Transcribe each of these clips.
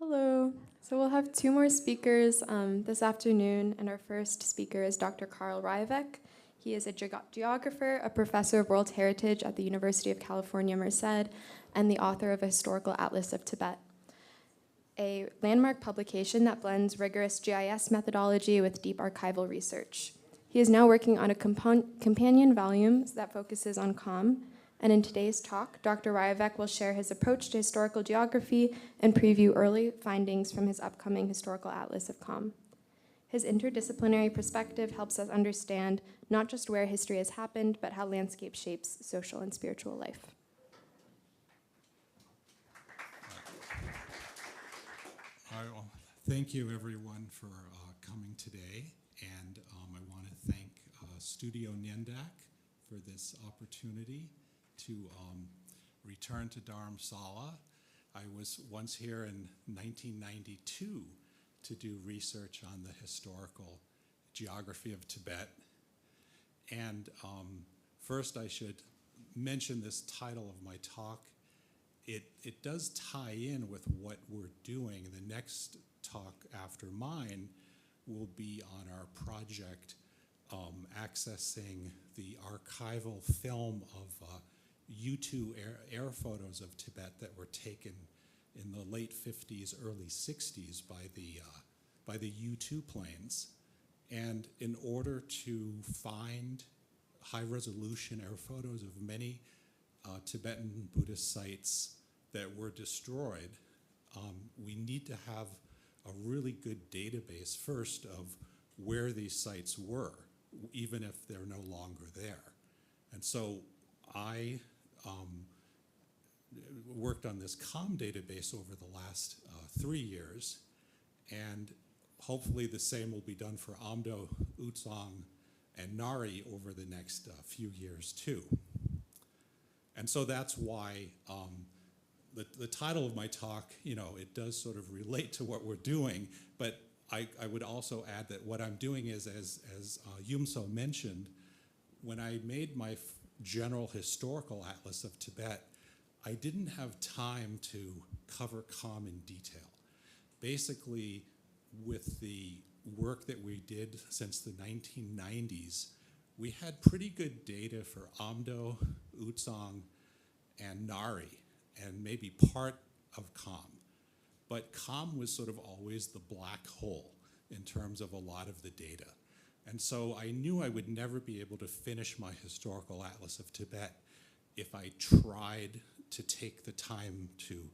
Hello. So we'll have two more speakers this afternoon, and our first speaker is Dr. Carl Ryvek. He is a geographer, a professor of World Heritage at the University of California, Merced, and the author of a historical atlas of Tibet, a landmark publication that blends rigorous GIS methodology with deep archival research. He is now working on a companion volume that focuses on Kham, and in today's talk, Dr. Ryvek will share his approach to historical geography and preview early findings from his upcoming historical atlas of Kham. His interdisciplinary perspective helps us understand not just where history has happened, but how landscape shapes social and spiritual life. Well, thank you, everyone, for coming today. And I want to thank Studio Nyandak for this opportunity to return to Dharamsala. I was once here in 1992 to do research on the historical geography of Tibet. And first, I should mention this title of my talk. It does tie in with what we're doing. The next talk after mine will be on our project accessing the archival film of U2 air photos of Tibet that were taken in the late 50s, early 60s by the U2 planes. And in order to find high-resolution air photos of many Tibetan Buddhist sites that were destroyed, we need to have a really good database first of where these sites were, even if they're no longer there. And so I worked on this Kham database over the last 3 years, and hopefully the same will be done for Amdo, Utsang, and Nari over the next few years too. And so that's why the title of my talk, it does sort of relate to what we're doing, but I would also add that what I'm doing is, as Yumso mentioned, when I made my general historical atlas of Tibet, I didn't have time to cover Kham in detail. Basically, with the work that we did since the 1990s, we had pretty good data for Amdo, Utsang, and Nari, and maybe part of Kham. But Kham was sort of always the black hole in terms of a lot of the data. And so I knew I would never be able to finish my historical atlas of Tibet if I tried to take the time to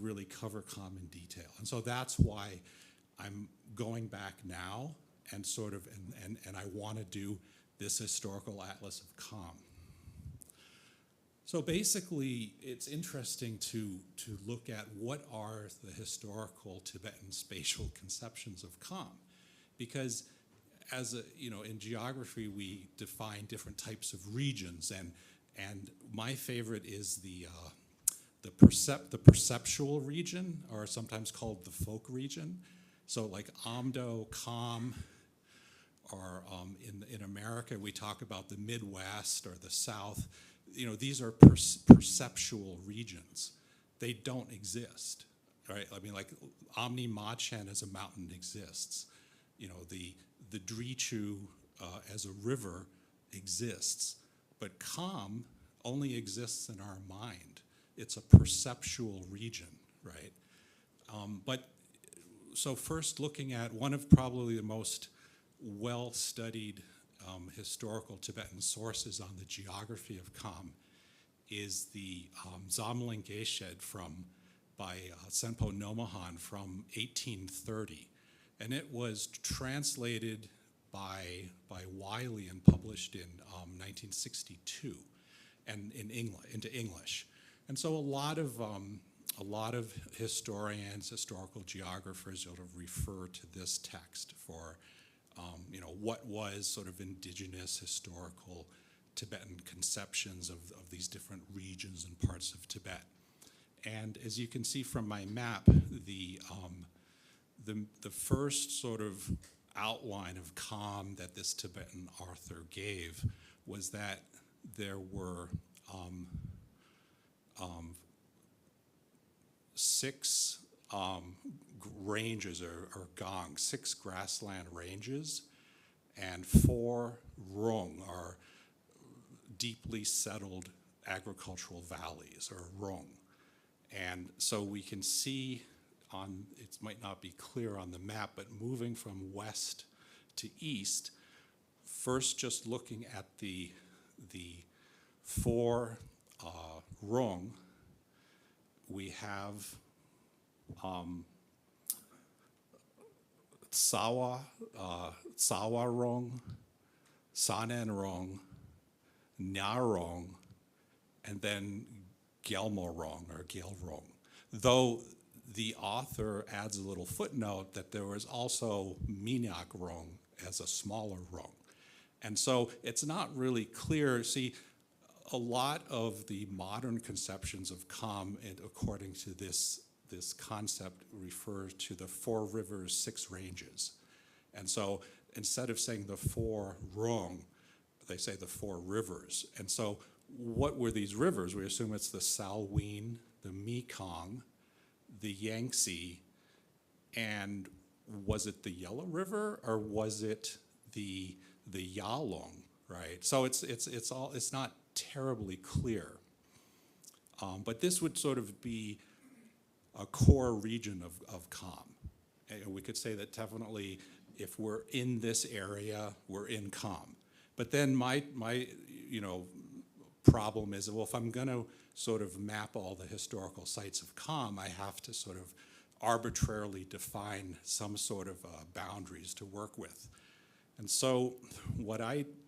really cover Kham in detail. And so that's why I'm going back now and sort of, and I want to do this historical atlas of Kham. So basically, it's interesting to look at what are the historical Tibetan spatial conceptions of Kham, because in geography we define different types of regions, and my favorite is the perceptual region, or sometimes called the folk region. So like Amdo, Kham, or in America we talk about the Midwest or the South. These are perceptual regions. They don't exist, right? I mean, like Omni Machen as a mountain exists. The Drichu as a river exists, but Kham only exists in our mind. It's a perceptual region, right? So first, looking at one of probably the most well-studied historical Tibetan sources on the geography of Kham is the Zamling Geshed by Senpo Nomahan from 1830. And it was translated by Wiley and published in 1962 and into English. And so a lot of historians, historical geographers sort of refer to this text for what was sort of indigenous historical Tibetan conceptions of these different regions and parts of Tibet. And as you can see from my map, the first sort of outline of Kham that this Tibetan author gave was that there were 6 ranges or gongs, 6 grassland ranges, and 4 rung, or deeply settled agricultural valleys, or rung. And so we can see it might not be clear on the map, but moving from west to east, first just looking at the 4 rung, we have Sawa Rong, Sanen Rong, Nya Rong, and then Gyalmo Rong, or Gyal Rong. Though the author adds a little footnote that there was also Minyak Rong as a smaller Rong. And so it's not really clear. See, a lot of the modern conceptions of Kham, and according to this concept, refers to the 4 rivers, 6 ranges. And so instead of saying the 4 rung, they say the 4 rivers. And so what were these rivers? We assume it's the Salween, the Mekong, the Yangtze, and was it the Yellow River, or was it the Yalong, right? So it's not terribly clear. But this would sort of be a core region of Kham. And we could say that definitely if we're in this area, we're in Kham. But then my problem is, well, if I'm going to sort of map all the historical sites of Kham, I have to sort of arbitrarily define some sort of boundaries to work with. And so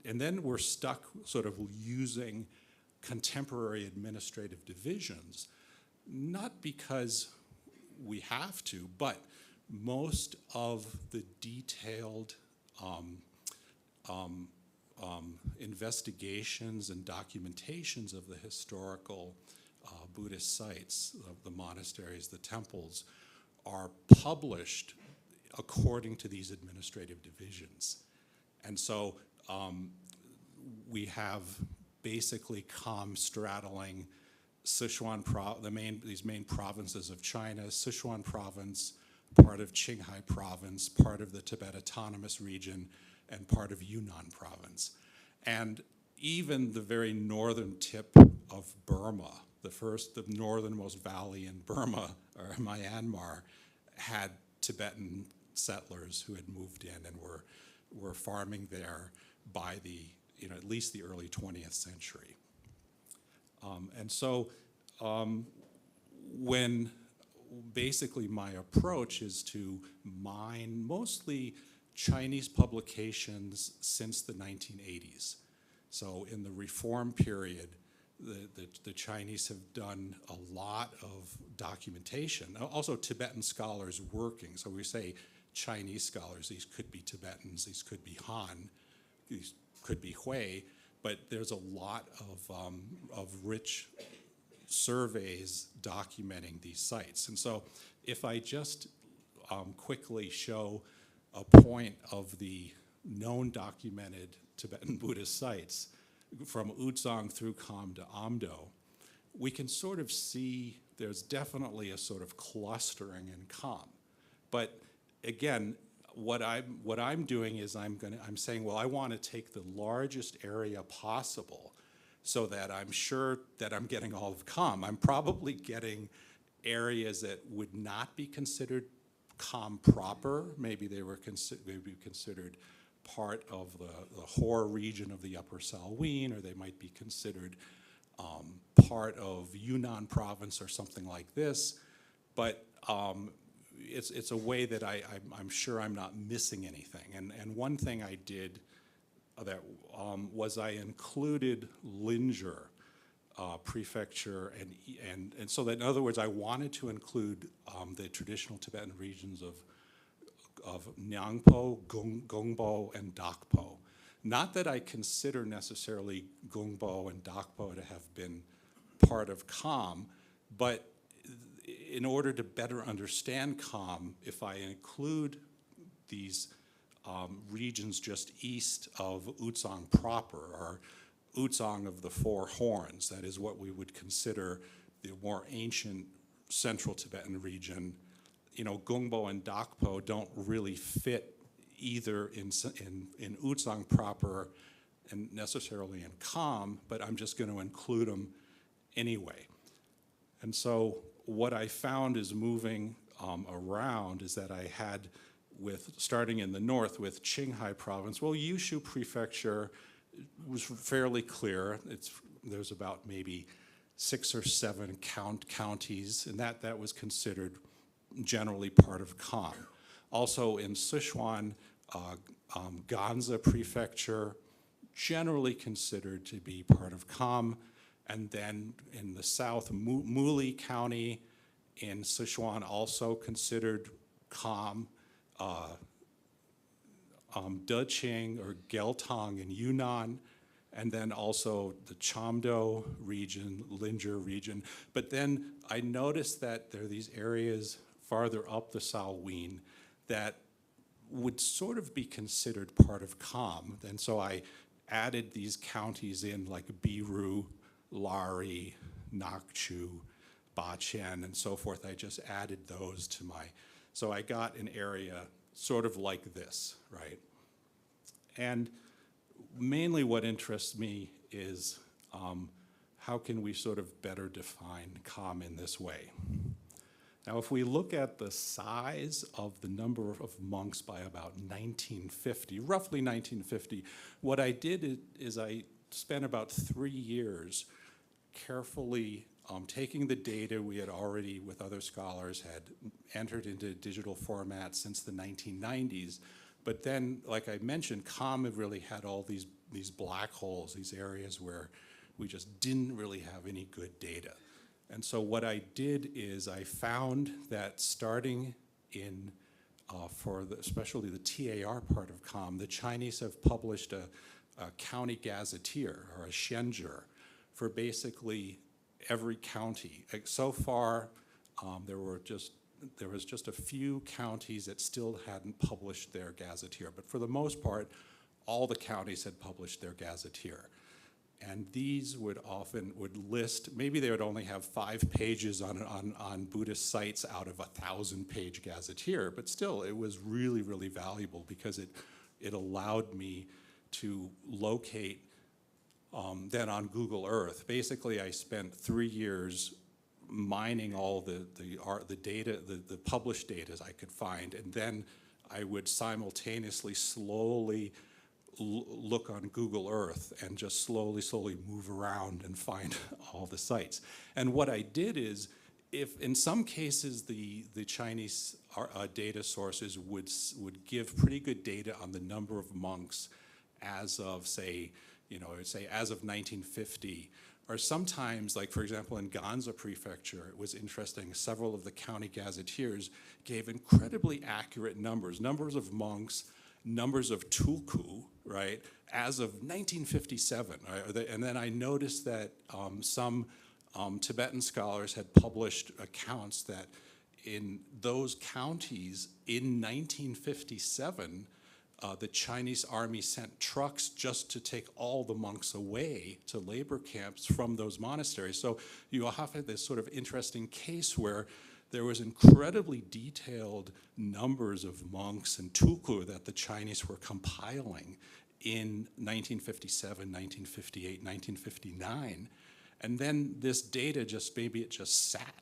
and then we're stuck sort of using contemporary administrative divisions, not because we have to, but most of the detailed investigations and documentations of the historical Buddhist sites, of the monasteries, the temples, are published according to these administrative divisions. And so we have basically Kham straddling Sichuan, these main provinces of China, Sichuan province, part of Qinghai province, part of the Tibet Autonomous Region, and part of Yunnan province. And even the very northern tip of Burma, the northernmost valley in Burma, or Myanmar, had Tibetan settlers who had moved in and were farming there by at least the early 20th century. And so when basically my approach is to mine mostly Chinese publications since the 1980s. So in the reform period, the Chinese have done a lot of documentation. Also Tibetan scholars working. So we say Chinese scholars, these could be Tibetans, these could be Han, these could be Hui, but there's a lot of rich surveys documenting these sites. And so if I just quickly show a point of the known documented Tibetan Buddhist sites from Uzang through Kham to Amdo, we can sort of see there's definitely a sort of clustering in Kham. But again, what I'm doing is I'm saying, well, I want to take the largest area possible so that I'm sure that I'm getting all of Kham. I'm probably getting areas that would not be considered Kham proper. Maybe they were considered part of the Hor region of the Upper Salween, or they might be considered part of Yunnan province or something like this. But it's a way that I'm sure I'm not missing anything. And one thing I did that was I included Linzhi prefecture, and so that, in other words, I wanted to include the traditional Tibetan regions of Nyangpo, Gongpo, and Dakpo. Not that I consider necessarily Gongpo and Dakpo to have been part of Kham, but in order to better understand Kham, if I include these regions just east of Uzang proper, or Uzang of the Four Horns, that is what we would consider the more ancient central Tibetan region, Gungbo and Dakpo don't really fit either in Uzang proper and necessarily in Kham, but I'm just going to include them anyway. And so what I found is moving around is that I had, starting in the north with Qinghai province, well, Yushu prefecture was fairly clear. There's about maybe 6 or 7 counties, and that was considered generally part of Kham. Also in Sichuan, Ganze prefecture, generally considered to be part of Kham. And then in the south, Muli County in Sichuan, also considered Kham. Deqing or Geltong in Yunnan, and then also the Chamdo region, Linzhi region. But then I noticed that there are these areas farther up the Salween that would sort of be considered part of Kham. And so I added these counties in, like Biru, Lari, Nakchu, Baqian, and so forth. I just added those to so I got an area sort of like this, right? And mainly what interests me is how can we sort of better define Kham in this way? Now, if we look at the size of the number of monks by about 1950, roughly 1950, what I did is I spent about 3 years carefully taking the data we had already, with other scholars, had entered into digital format since the 1990s. But then, like I mentioned, Kham really had all these black holes, these areas where we just didn't really have any good data. And so what I did is I found that starting in, especially the TAR part of Kham, the Chinese have published a county gazetteer, or a xianzhi, for basically every county. So far, there was just a few counties that still hadn't published their gazetteer, but for the most part, all the counties had published their gazetteer. And these would list, maybe they would only have 5 pages on Buddhist sites out of a 1,000-page gazetteer, but still, it was really, really valuable because it allowed me to locate then on Google Earth. Basically, I spent 3 years mining all the data, the published data I could find, and then I would simultaneously slowly look on Google Earth and just slowly move around and find all the sites. And what I did is, if in some cases the Chinese data sources would give pretty good data on the number of monks as of, say as of 1950, or sometimes, like for example in Ganze prefecture, it was interesting, several of the county gazetteers gave incredibly accurate numbers of monks, numbers of tulku, right, as of 1957. Right? And then I noticed that some Tibetan scholars had published accounts that in those counties in 1957, the Chinese army sent trucks just to take all the monks away to labor camps from those monasteries. So you have this sort of interesting case where there was incredibly detailed numbers of monks and tulku that the Chinese were compiling in 1957, 1958, 1959. And then this data maybe it just sat,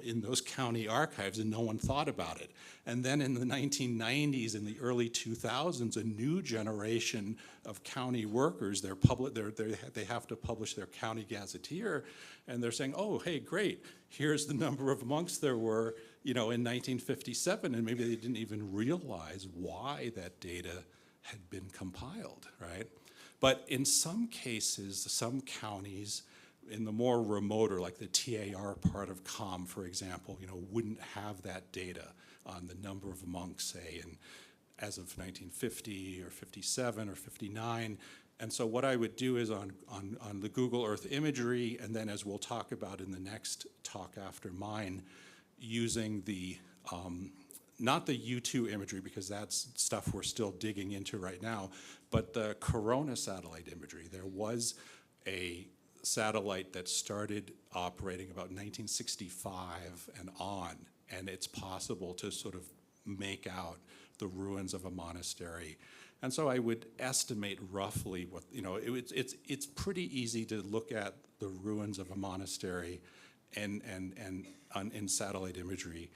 in those county archives and no one thought about it. And then in the 1990s, in the early 2000s, a new generation of county workers, they have to publish their county gazetteer, and they're saying, oh, hey, great, here's the number of monks there were, in 1957, and maybe they didn't even realize why that data had been compiled, right? But in some cases, some counties, in the more remoter, like the TAR part of Kham, for example, wouldn't have that data on the number of monks, say, as of 1950 or 57 or 59. And so what I would do is on the Google Earth imagery, and then as we'll talk about in the next talk after mine, using the, not the U2 imagery, because that's stuff we're still digging into right now, but the Corona satellite imagery. There was a satellite that started operating about 1965 and on and it's possible to sort of make out the ruins of a monastery. And so I would estimate roughly what, it's pretty easy to look at the ruins of a monastery and in satellite imagery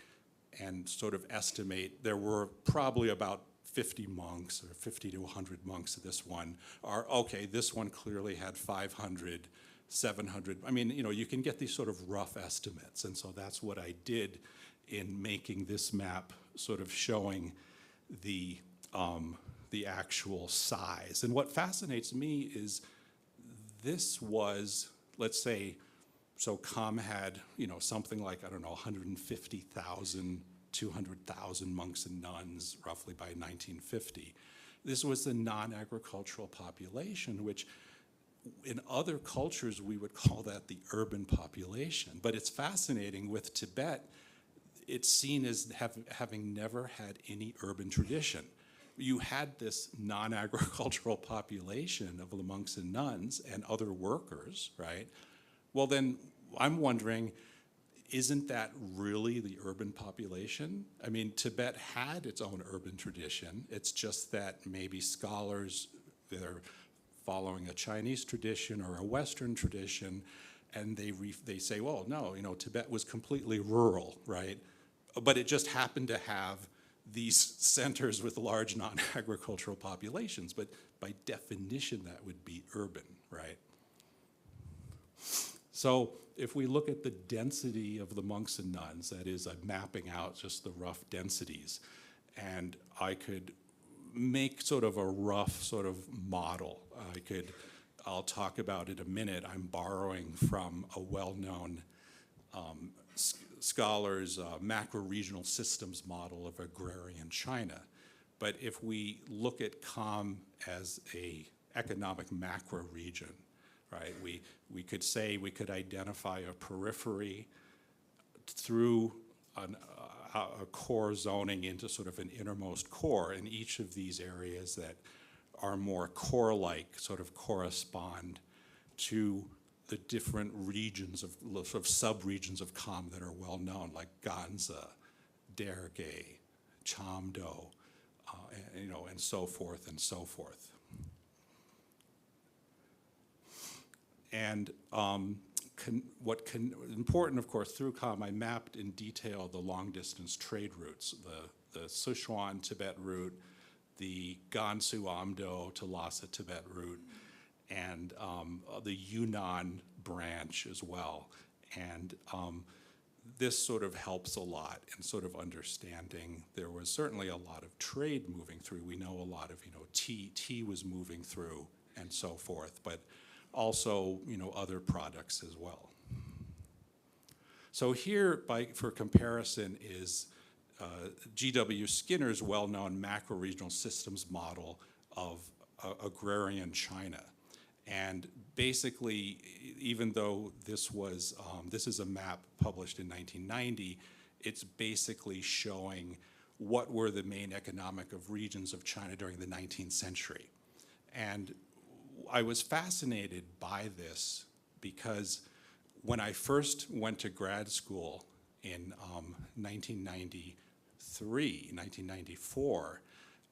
and sort of estimate there were probably about 50 monks or 50 to 100 monks of this one. Okay, this one clearly had 500, 700. I mean, you can get these sort of rough estimates. And so that's what I did in making this map, sort of showing the actual size. And what fascinates me is this was, let's say, so Kham had, something like, 150,000, 200,000 monks and nuns, roughly by 1950. This was the non-agricultural population, which in other cultures we would call that the urban population. But it's fascinating, with Tibet, it's seen as having never had any urban tradition. You had this non-agricultural population of the monks and nuns and other workers, right? Well, then I'm wondering, isn't that really the urban population? I mean, Tibet had its own urban tradition. It's just that maybe scholars, they're following a Chinese tradition or a Western tradition, and they say, well, no, Tibet was completely rural, right? But it just happened to have these centers with large non-agricultural populations, but by definition that would be urban, right? So if we look at the density of the monks and nuns, that is, I'm mapping out just the rough densities, and I could make sort of a rough sort of model. I'll talk about it in a minute. I'm borrowing from a well-known scholar's macro-regional systems model of agrarian China. But if we look at Kham as a economic macro region, right, we could say we could identify a periphery through a core zoning into sort of an innermost core, and each of these areas that are more core-like sort of correspond to the different regions of sub-regions of Kham that are well known, like Ganza, Derge, Chamdo, and so forth and so forth. And important, of course, through Kham, I mapped in detail the long-distance trade routes, the Sichuan Tibet route, the Gansu Amdo to Lhasa Tibet route, and the Yunnan branch as well. And this sort of helps a lot in sort of understanding. There was certainly a lot of trade moving through. We know a lot of, tea was moving through and so forth, but also, other products as well. So here, for comparison, is G.W. Skinner's well-known macro-regional systems model of agrarian China. And basically, even though this is a map published in 1990, it's basically showing what were the main economic regions of China during the 19th century. And I was fascinated by this because when I first went to grad school in 1994,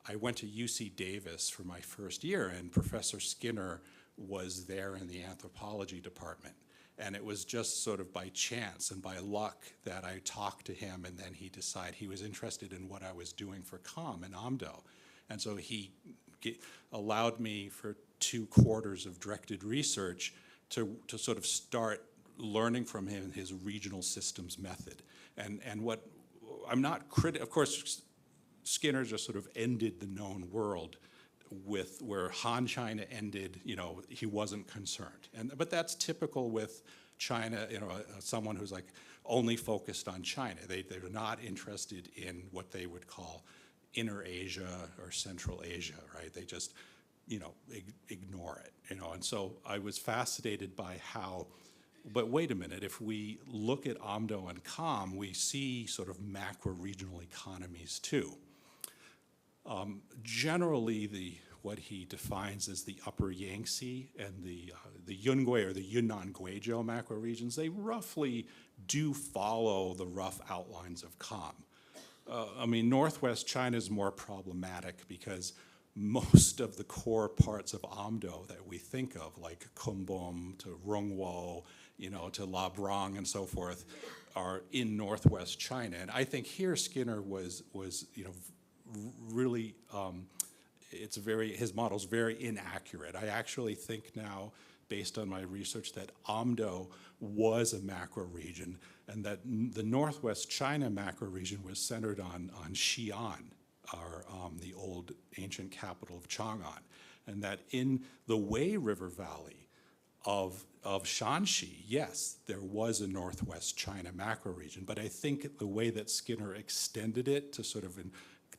I went to UC Davis for my first year, and Professor Skinner was there in the anthropology department. And it was just sort of by chance and by luck that I talked to him, and then he decided he was interested in what I was doing for Kham and Amdo. And so he allowed me for 2 quarters of directed research to sort of start learning from him his regional systems method. And what I'm not critical, of course, Skinner just sort of ended the known world with where Han China ended, he wasn't concerned. But that's typical with China, someone who's like only focused on China. They're not interested in what they would call Inner Asia or Central Asia, right? They just, ignore it, And so I was fascinated by how, but wait a minute, if we look at Amdo and Kham, we see sort of macro-regional economies too. Generally, what he defines as the Upper Yangtze and the Yungui or the Yunnan Guizhou macro regions, they roughly do follow the rough outlines of Kham. I mean, northwest China is more problematic because most of the core parts of Amdo that we think of, like Kumbum to Rungwo, to Labrang and so forth, are in northwest China. And I think here Skinner was really, his model's very inaccurate. I actually think now, based on my research, that Amdo was a macro region, and that the northwest China macro region was centered on Xi'an, the old ancient capital of Chang'an, and that in the Wei River Valley of Shanxi, yes, there was a northwest China macro region, but I think the way that Skinner extended it to sort of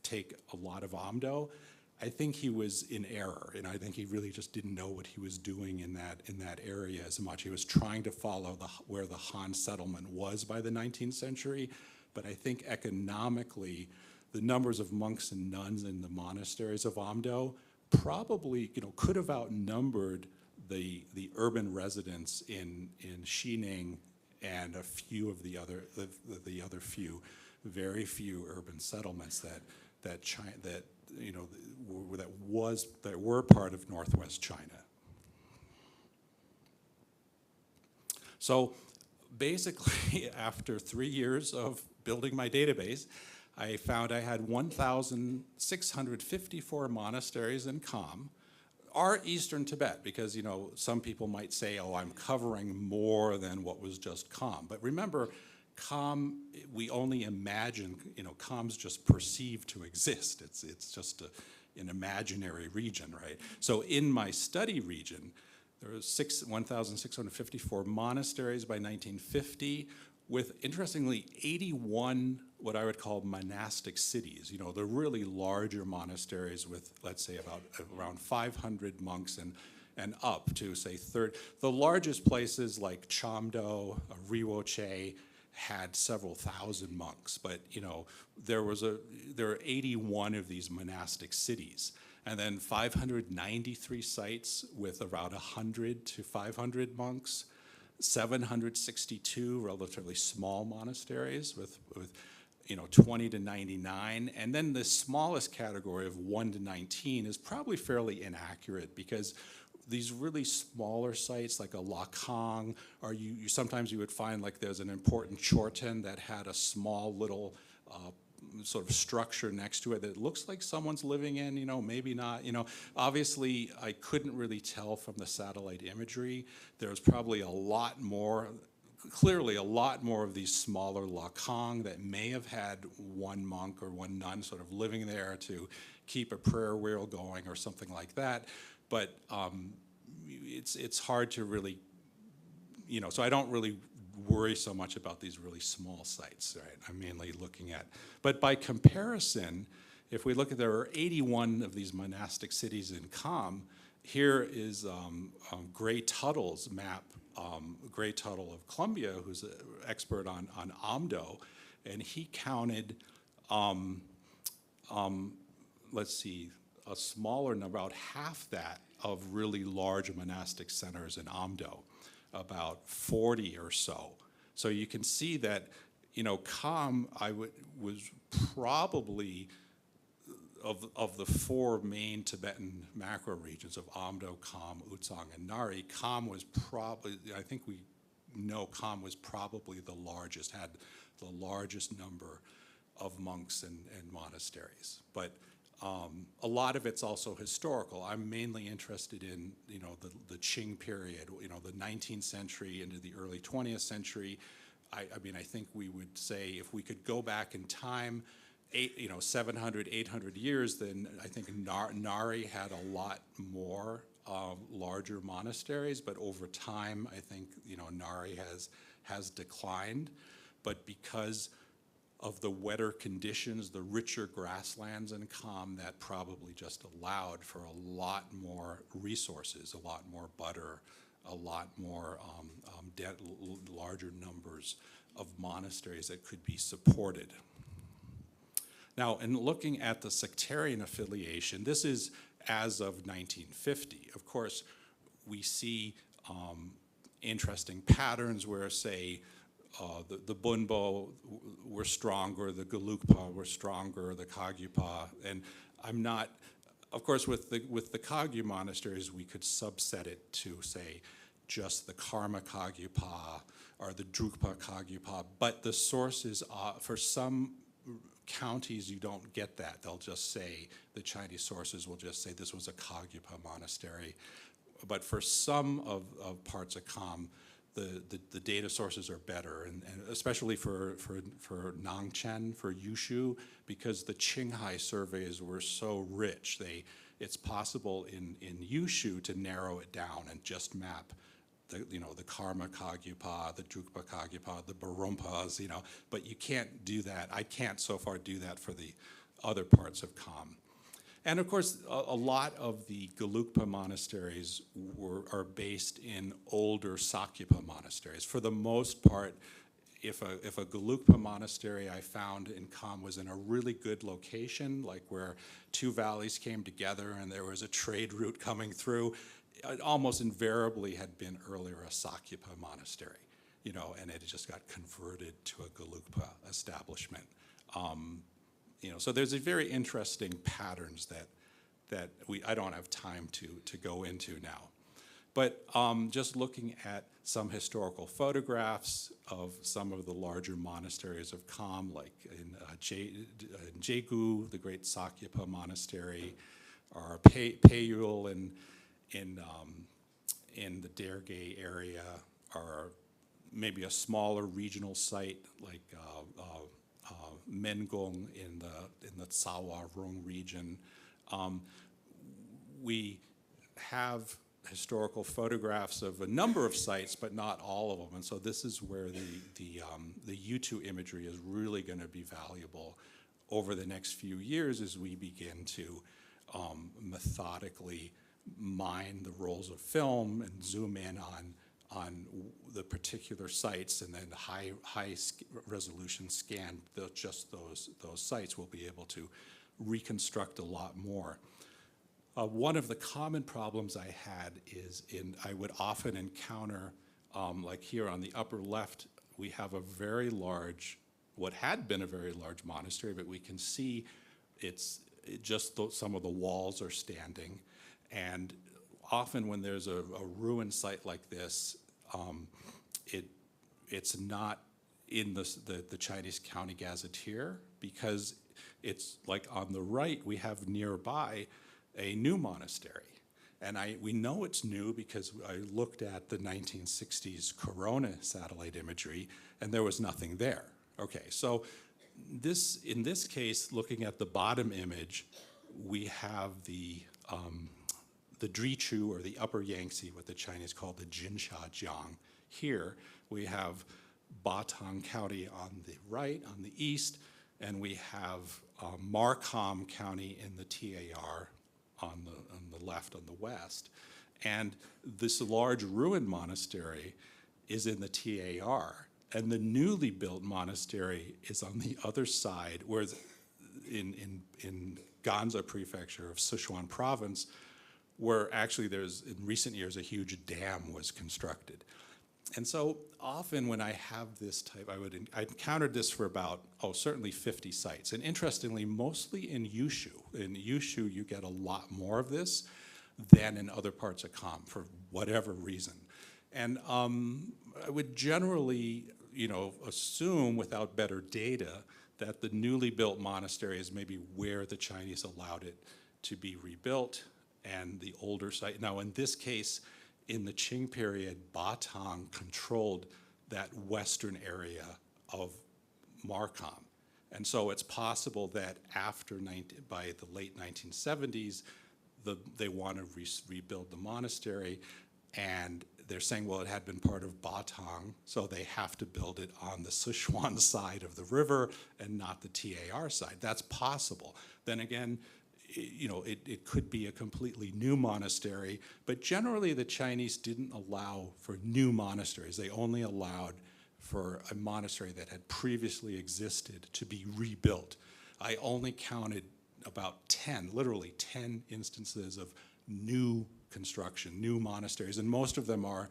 take a lot of Amdo, I think he was in error, and I think he really just didn't know what he was doing in that area as much. He was trying to follow where the Han settlement was by the 19th century, but I think economically, the numbers of monks and nuns in the monasteries of Amdo probably could have outnumbered the urban residents in Xining and a few of the other very few urban settlements that were part of northwest China. So basically, after 3 years of building my database, I found I had 1,654 monasteries in Kham, or Eastern Tibet, because some people might say, oh, I'm covering more than what was just Kham. But remember, Kham, we only imagine, Kham's just perceived to exist. It's just an imaginary region, right? So in my study region, there were 1,654 monasteries by 1950, with, interestingly, 81 what I would call monastic cities. The really larger monasteries with, let's say, around 500 monks and up to, say, the largest places like Chamdo, Riwoche, had several thousand monks, but there are 81 of these monastic cities, and then 593 sites with around 100 to 500 monks, 762 relatively small monasteries with 20 to 99, and then the smallest category of 1 to 19 is probably fairly inaccurate, because these really smaller sites like a Lakang, or sometimes you would find like there's an important Chorten that had a small little sort of structure next to it that looks like someone's living in, maybe not. Obviously I couldn't really tell from the satellite imagery. There's probably clearly a lot more of these smaller Lakang that may have had one monk or one nun sort of living there to keep a prayer wheel going or something like that. But it's hard to really, so I don't really worry so much about these really small sites, right? I'm mainly looking at, but by comparison, if we look at, there are 81 of these monastic cities in Kham. Here is Gray Tuttle's map, Gray Tuttle of Columbia, who's an expert on Amdo, and he counted, let's see, a smaller number, about half that, of really large monastic centers in Amdo, about 40 or so. So you can see that, Kham, was probably, of the four main Tibetan macro regions of Amdo, Kham, Utsang, and Nari, Kham was probably, I think we know Kham was probably the largest, had the largest number of monks and monasteries. But a lot of it's also historical. I'm mainly interested in, the Qing period, the 19th century into the early 20th century. I mean, I think we would say if we could go back in time, 700, 800 years, then I think Nari had a lot more larger monasteries, but over time, I think, Nari has declined. But because of the wetter conditions, the richer grasslands in Kham, that probably just allowed for a lot more resources, a lot more butter, a lot more larger numbers of monasteries that could be supported. Now, in looking at the sectarian affiliation, this is as of 1950. Of course, we see interesting patterns where, say, the Bunbo were stronger, the Gelugpa were stronger, the Kagyupa, and I'm not, of course, with the Kagyu monasteries, we could subset it to, say, just the Karma Kagyupa or the Drukpa Kagyupa, but the sources, for some counties, you don't get that. They'll just say, the Chinese sources will just say this was a Kagyupa monastery. But for some of parts of Kham, the data sources are better, and especially for Nangchen, for Yushu, because the Qinghai surveys were so rich. It's possible in Yushu to narrow it down and just map the Karma Kagyupa, the Drukpa Kagyupa, the Barumpas, but you can't do that. I can't so far do that for the other parts of Kham. And of course, a lot of the Gelugpa monasteries are based in older Sakyapa monasteries. For the most part, if a Gelugpa monastery I found in Kham was in a really good location, like where two valleys came together and there was a trade route coming through, it almost invariably had been earlier a Sakyapa monastery, and it just got converted to a Gelugpa establishment. So there's a very interesting patterns that I don't have time to go into now. But just looking at some historical photographs of some of the larger monasteries of Kham, like in Jegu, the great Sakyapa monastery, or Payul in the Derge area, or maybe a smaller regional site like Mengong in the Tsawa Rung region. We have historical photographs of a number of sites, but not all of them. And so this is where the U2 imagery is really going to be valuable over the next few years as we begin to methodically mine the rolls of film and zoom in on the particular sites, and then high resolution scan just those sites. We'll be able to reconstruct a lot more. One of the common problems I had is I would often encounter, like here on the upper left, we have a very large, what had been a very large monastery, but we can see some of the walls are standing. And often when there's a ruined site like this, it's not in the Chinese County Gazetteer, because it's like on the right, we have nearby a new monastery. And we know it's new because I looked at the 1960s Corona satellite imagery, and there was nothing there. Okay, so in this case, looking at the bottom image, we have the Drichu, or the Upper Yangtze, what the Chinese call the Jinshajiang. Here we have Batang County on the right, on the east, and we have Markham County in the TAR on the left, on the west. And this large ruined monastery is in the TAR, and the newly built monastery is on the other side, whereas in Ganzhou Prefecture of Sichuan Province, where actually there's, in recent years, a huge dam was constructed. And so often when I have this type, I encountered this for about, certainly 50 sites. And interestingly, mostly in Yushu. In Yushu, you get a lot more of this than in other parts of Kham, for whatever reason. And I would generally, assume without better data that the newly built monastery is maybe where the Chinese allowed it to be rebuilt, and the older site. Now, in this case, in the Qing period, Batang controlled that western area of Markham. And so it's possible that by the late 1970s, they want to rebuild the monastery, and they're saying, well, it had been part of Batang, so they have to build it on the Sichuan side of the river and not the TAR side. That's possible. Then again, it could be a completely new monastery, but generally the Chinese didn't allow for new monasteries. They only allowed for a monastery that had previously existed to be rebuilt. I only counted about 10, literally 10 instances of new construction, new monasteries, and most of them are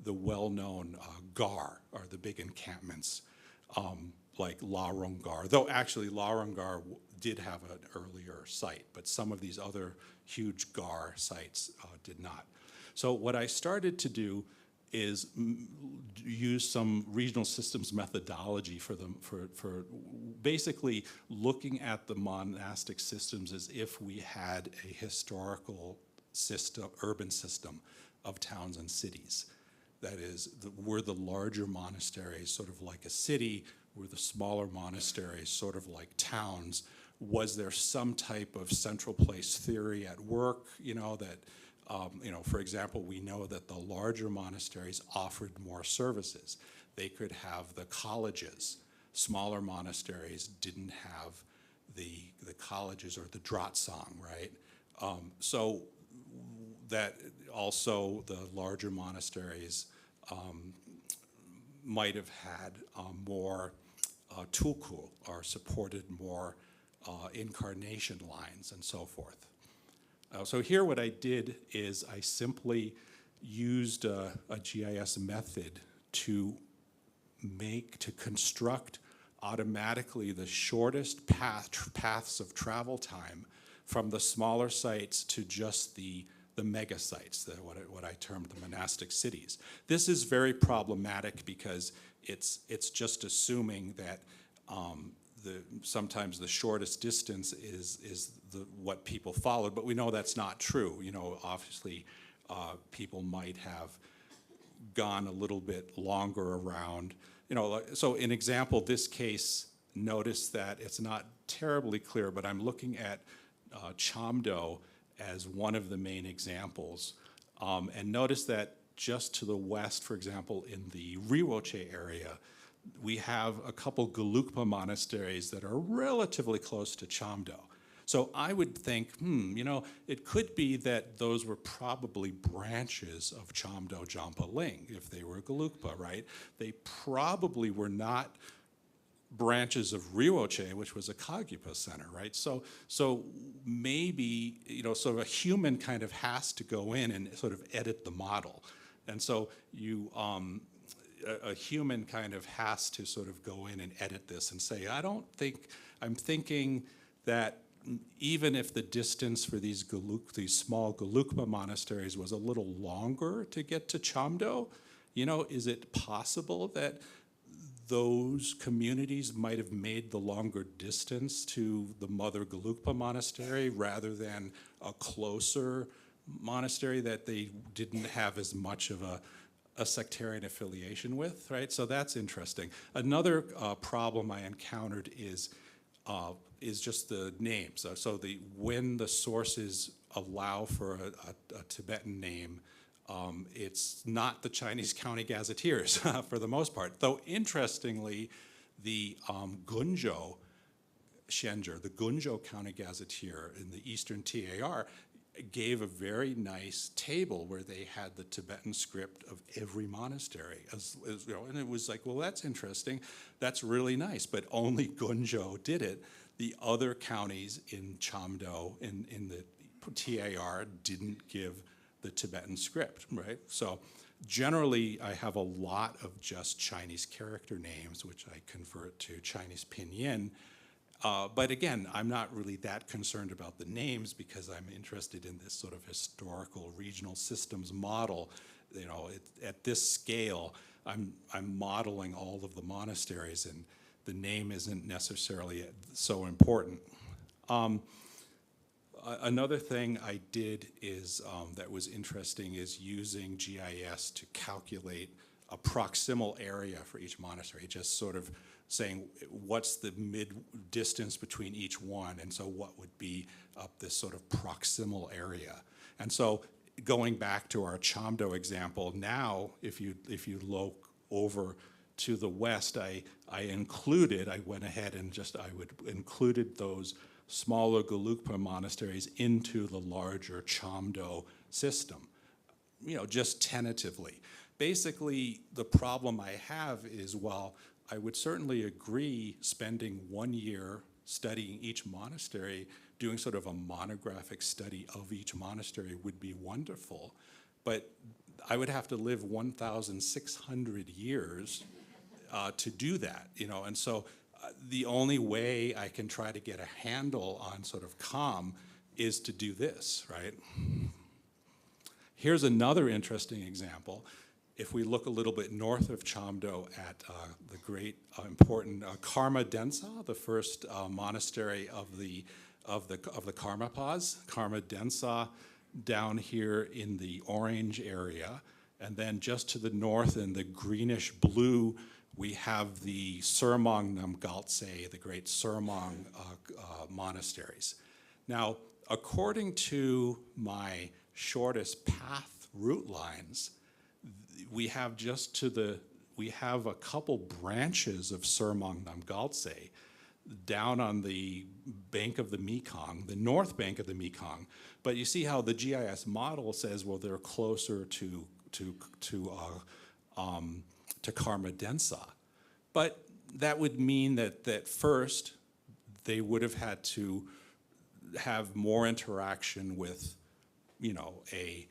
the well-known gar, or the big encampments, like La Rongar, though actually La Rongar did have an earlier site, but some of these other huge gar sites did not. So what I started to do is use some regional systems methodology for them, for basically looking at the monastic systems as if we had a historical system, urban system of towns and cities. That is, were the larger monasteries sort of like a city? Were the smaller monasteries sort of like towns? Was there some type of central place theory at work, that, for example, we know that the larger monasteries offered more services. They could have the colleges. Smaller monasteries didn't have the colleges or the drotsang, right? So that also the larger monasteries might have had more tulku, or supported more incarnation lines and so forth. So here what I did is I simply used a GIS method to construct automatically the shortest paths of travel time from the smaller sites to just the mega sites, what I termed the monastic cities. This is very problematic because it's just assuming that sometimes the shortest distance is what people followed, but we know that's not true. Obviously, people might have gone a little bit longer around. So in example, this case, notice that it's not terribly clear, but I'm looking at Chamdo as one of the main examples. And notice that just to the west, for example, in the Riwoche area, we have a couple Gelugpa monasteries that are relatively close to Chamdo. So I would think, it could be that those were probably branches of Chamdo Jampa Ling, if they were Gelugpa, right? They probably were not branches of Riwoche, which was a Kagyupa center, right? So maybe, sort of a human kind of has to go in and sort of edit the model. And so a human kind of has to sort of go in and edit this and say, I'm thinking that even if the distance for these small Gelugpa monasteries was a little longer to get to Chamdo, is it possible that those communities might have made the longer distance to the mother Gelugpa monastery rather than a closer monastery that they didn't have as much of a sectarian affiliation with, right? So that's interesting. Another problem I encountered is just the names. So when the sources allow for a Tibetan name, it's not the Chinese county gazetteers for the most part. Though interestingly, the Gunzhou Shenzhen, the Gunzhou County Gazetteer in the Eastern TAR, gave a very nice table where they had the Tibetan script of every monastery, and it was like, well, that's interesting, that's really nice, but only Gunzhou did it. The other counties in Chamdo, in the TAR, didn't give the Tibetan script, right? So generally, I have a lot of just Chinese character names, which I convert to Chinese pinyin. But again, I'm not really that concerned about the names because I'm interested in this sort of historical regional systems model. At this scale, I'm modeling all of the monasteries, and the name isn't necessarily so important. Another thing I did is that was interesting is using GIS to calculate a proximal area for each monastery, just sort of saying what's the mid distance between each one, and so what would be up this sort of proximal area. And so going back to our Chamdo example, now if you look over to the west, I went ahead and included those smaller Gelugpa monasteries into the larger Chamdo system, just tentatively. Basically, the problem I have is, while I would certainly agree spending 1 year studying each monastery, doing sort of a monographic study of each monastery would be wonderful, but I would have to live 1,600 years to do that, you know, and so the only way I can try to get a handle on sort of Kham is to do this, right? Here's another interesting example. If we look a little bit north of Chamdo at the great important Karma Densa, the first monastery of the Karmapas, Karma Densa, down here in the orange area, and then just to the north in the greenish blue, we have the Surmong Namgaltse, the great Surmong monasteries. Now, according to my shortest path route lines, we have we have a couple branches of Surmong Namgaltse down on the bank of the Mekong, the north bank of the Mekong. But you see how the GIS model says, well, they're closer to Karma Densa. But that would mean that first they would have had to have more interaction with, you know, a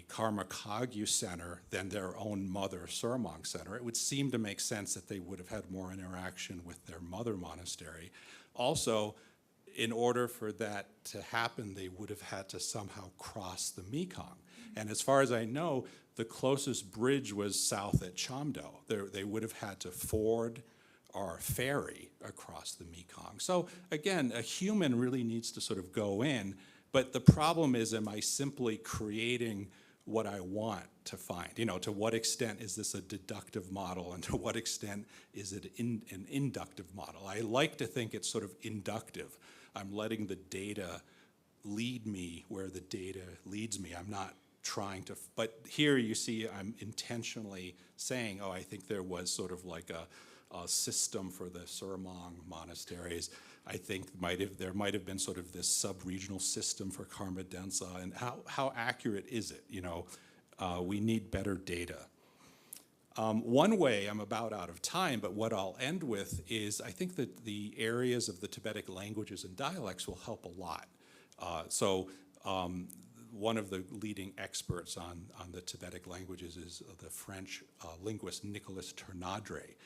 Karma Kagyu center than their own mother Surmong center. It would seem to make sense that they would have had more interaction with their mother monastery. Also, in order for that to happen, they would have had to somehow cross the Mekong. And as far as I know, the closest bridge was south at Chamdo. They would have had to ford or ferry across the Mekong. So again, a human really needs to sort of go in, but the problem is, am I simply creating what I want to find? You know, to what extent is this a deductive model, and to what extent is it an inductive model? I like to think it's sort of inductive. I'm letting the data lead me where the data leads me. I'm not trying to, but here you see I'm intentionally saying, oh, I think there was sort of like a system for the Surmong monasteries. I think there might have been sort of this sub-regional system for Karma Densa, and how accurate is it? You know, we need better data. One way, I'm about out of time, but what I'll end with is I think that the areas of the Tibetic languages and dialects will help a lot. One of the leading experts on the Tibetic languages is the French linguist Nicolas Ternadre.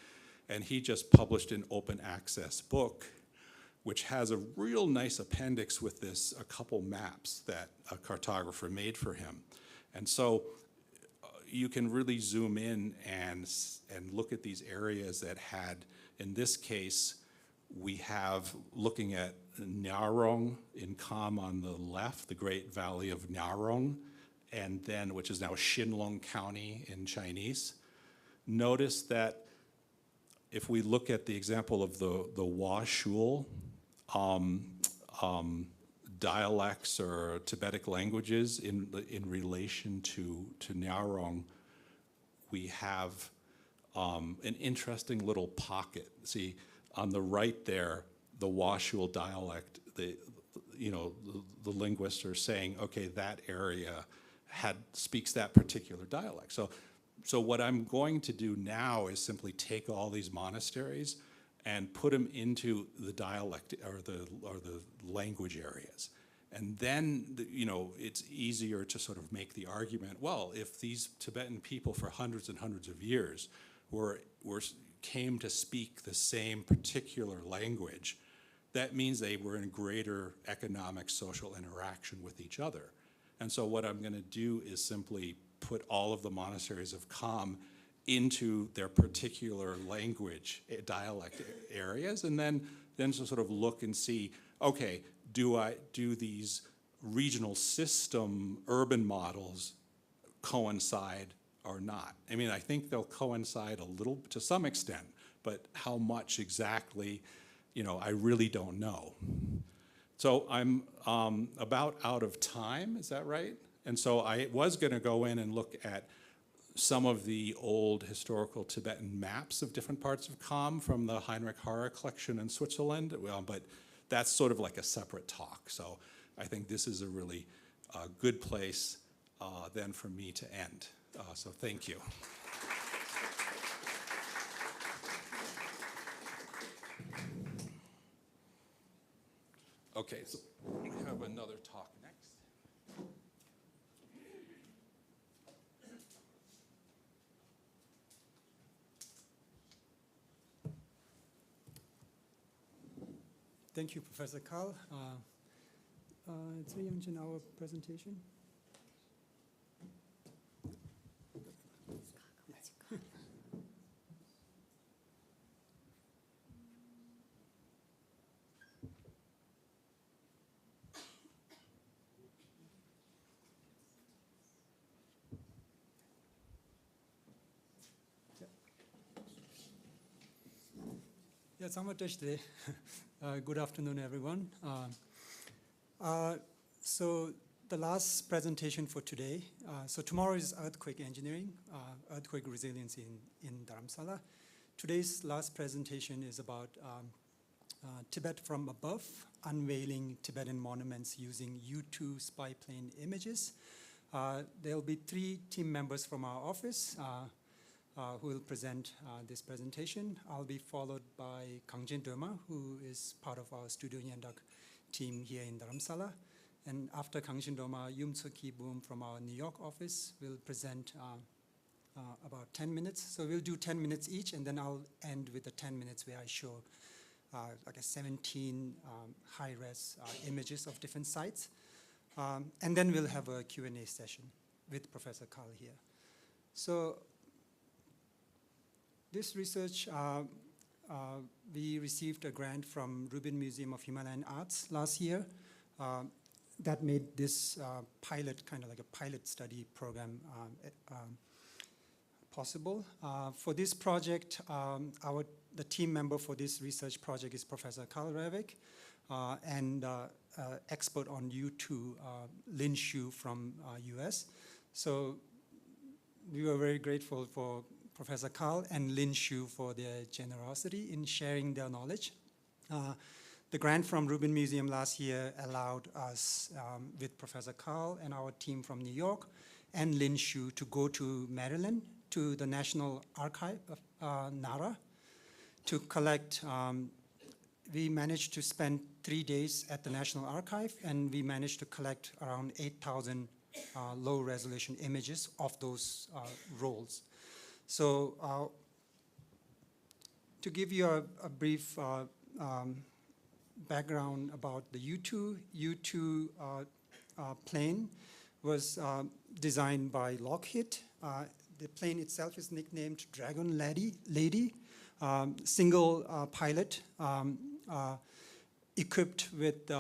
And he just published an open access book which has a real nice appendix with a couple maps that a cartographer made for him. And so you can really zoom in and look at these areas that had, in this case, we have looking at Nyarong in Kham on the left, the Great Valley of Nyarong, and then, which is now Shinlong County in Chinese. Notice that if we look at the example of the Washul dialects or Tibetic languages in relation to Nyarong, we have an interesting little pocket. See, on the right there, the Washul dialect, the linguists are saying, okay, that area speaks that particular dialect. So what I'm going to do now is simply take all these monasteries and put them into the dialect or the language areas. And then, it's easier to sort of make the argument, well, if these Tibetan people for hundreds and hundreds of years came to speak the same particular language, that means they were in greater economic, social interaction with each other. And so what I'm going to do is simply put all of the monasteries of Kham into their particular language, dialect areas, and then to sort of look and see, okay, do these regional system urban models coincide or not? I mean, I think they'll coincide a little to some extent, but how much exactly, I really don't know. So I'm about out of time, is that right? And so I was going to go in and look at some of the old historical Tibetan maps of different parts of Kham from the Heinrich Harrer collection in Switzerland, but that's sort of like a separate talk. So I think this is a really good place then for me to end. So thank you. Okay, so we have another talk next. Thank you, Professor Carl. It's in our presentation. Yeah, sama today. Good afternoon, everyone. So the last presentation for today. So tomorrow is earthquake engineering, earthquake resilience in Dharamsala. Today's last presentation is about Tibet from above, unveiling Tibetan monuments using U2 spy plane images. There will be 3 team members from our office who will present this presentation. I'll be followed by Kangjin Doma, who is part of our Studio Nyandak team here in Dharamsala. And after Kangjin Doma, Yumtso Boom from our New York office will present about 10 minutes. So we'll do 10 minutes each, and then I'll end with the 10 minutes where I show like a 17 high-res images of different sites. And then we'll have a Q&A session with Professor Carl here. So this research, we received a grant from Rubin Museum of Himalayan Arts last year that made this pilot, kind of like a pilot study program possible. For this project, the team member for this research project is Professor Carl Revik, and expert on U2, Lin Xu from US. So we were very grateful for Professor Carl and Lin Xu for their generosity in sharing their knowledge. The grant from Rubin Museum last year allowed us, with Professor Carl and our team from New York and Lin Xu, to go to Maryland, to the National Archive of Nara, to collect. We managed to spend 3 days at the National Archive, and we managed to collect around 8,000 low-resolution images of those rolls. So to give you a brief background about the U2 plane was designed by Lockheed. The plane itself is nicknamed Dragon Lady. Single pilot, equipped with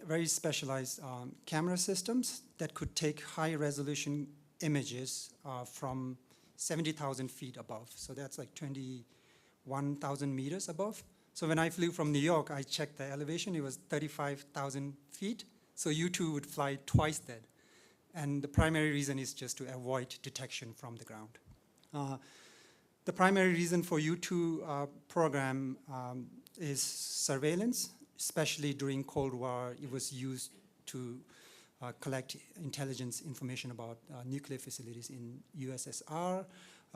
very specialized camera systems that could take high-resolution images from 70,000 feet above. So that's like 21,000 meters above. So when I flew from New York, I checked the elevation. It was 35,000 feet. So U2 would fly twice that. And the primary reason is just to avoid detection from the ground. The primary reason for U2 program is surveillance, especially during Cold War. It was used to collect intelligence information about nuclear facilities in USSR.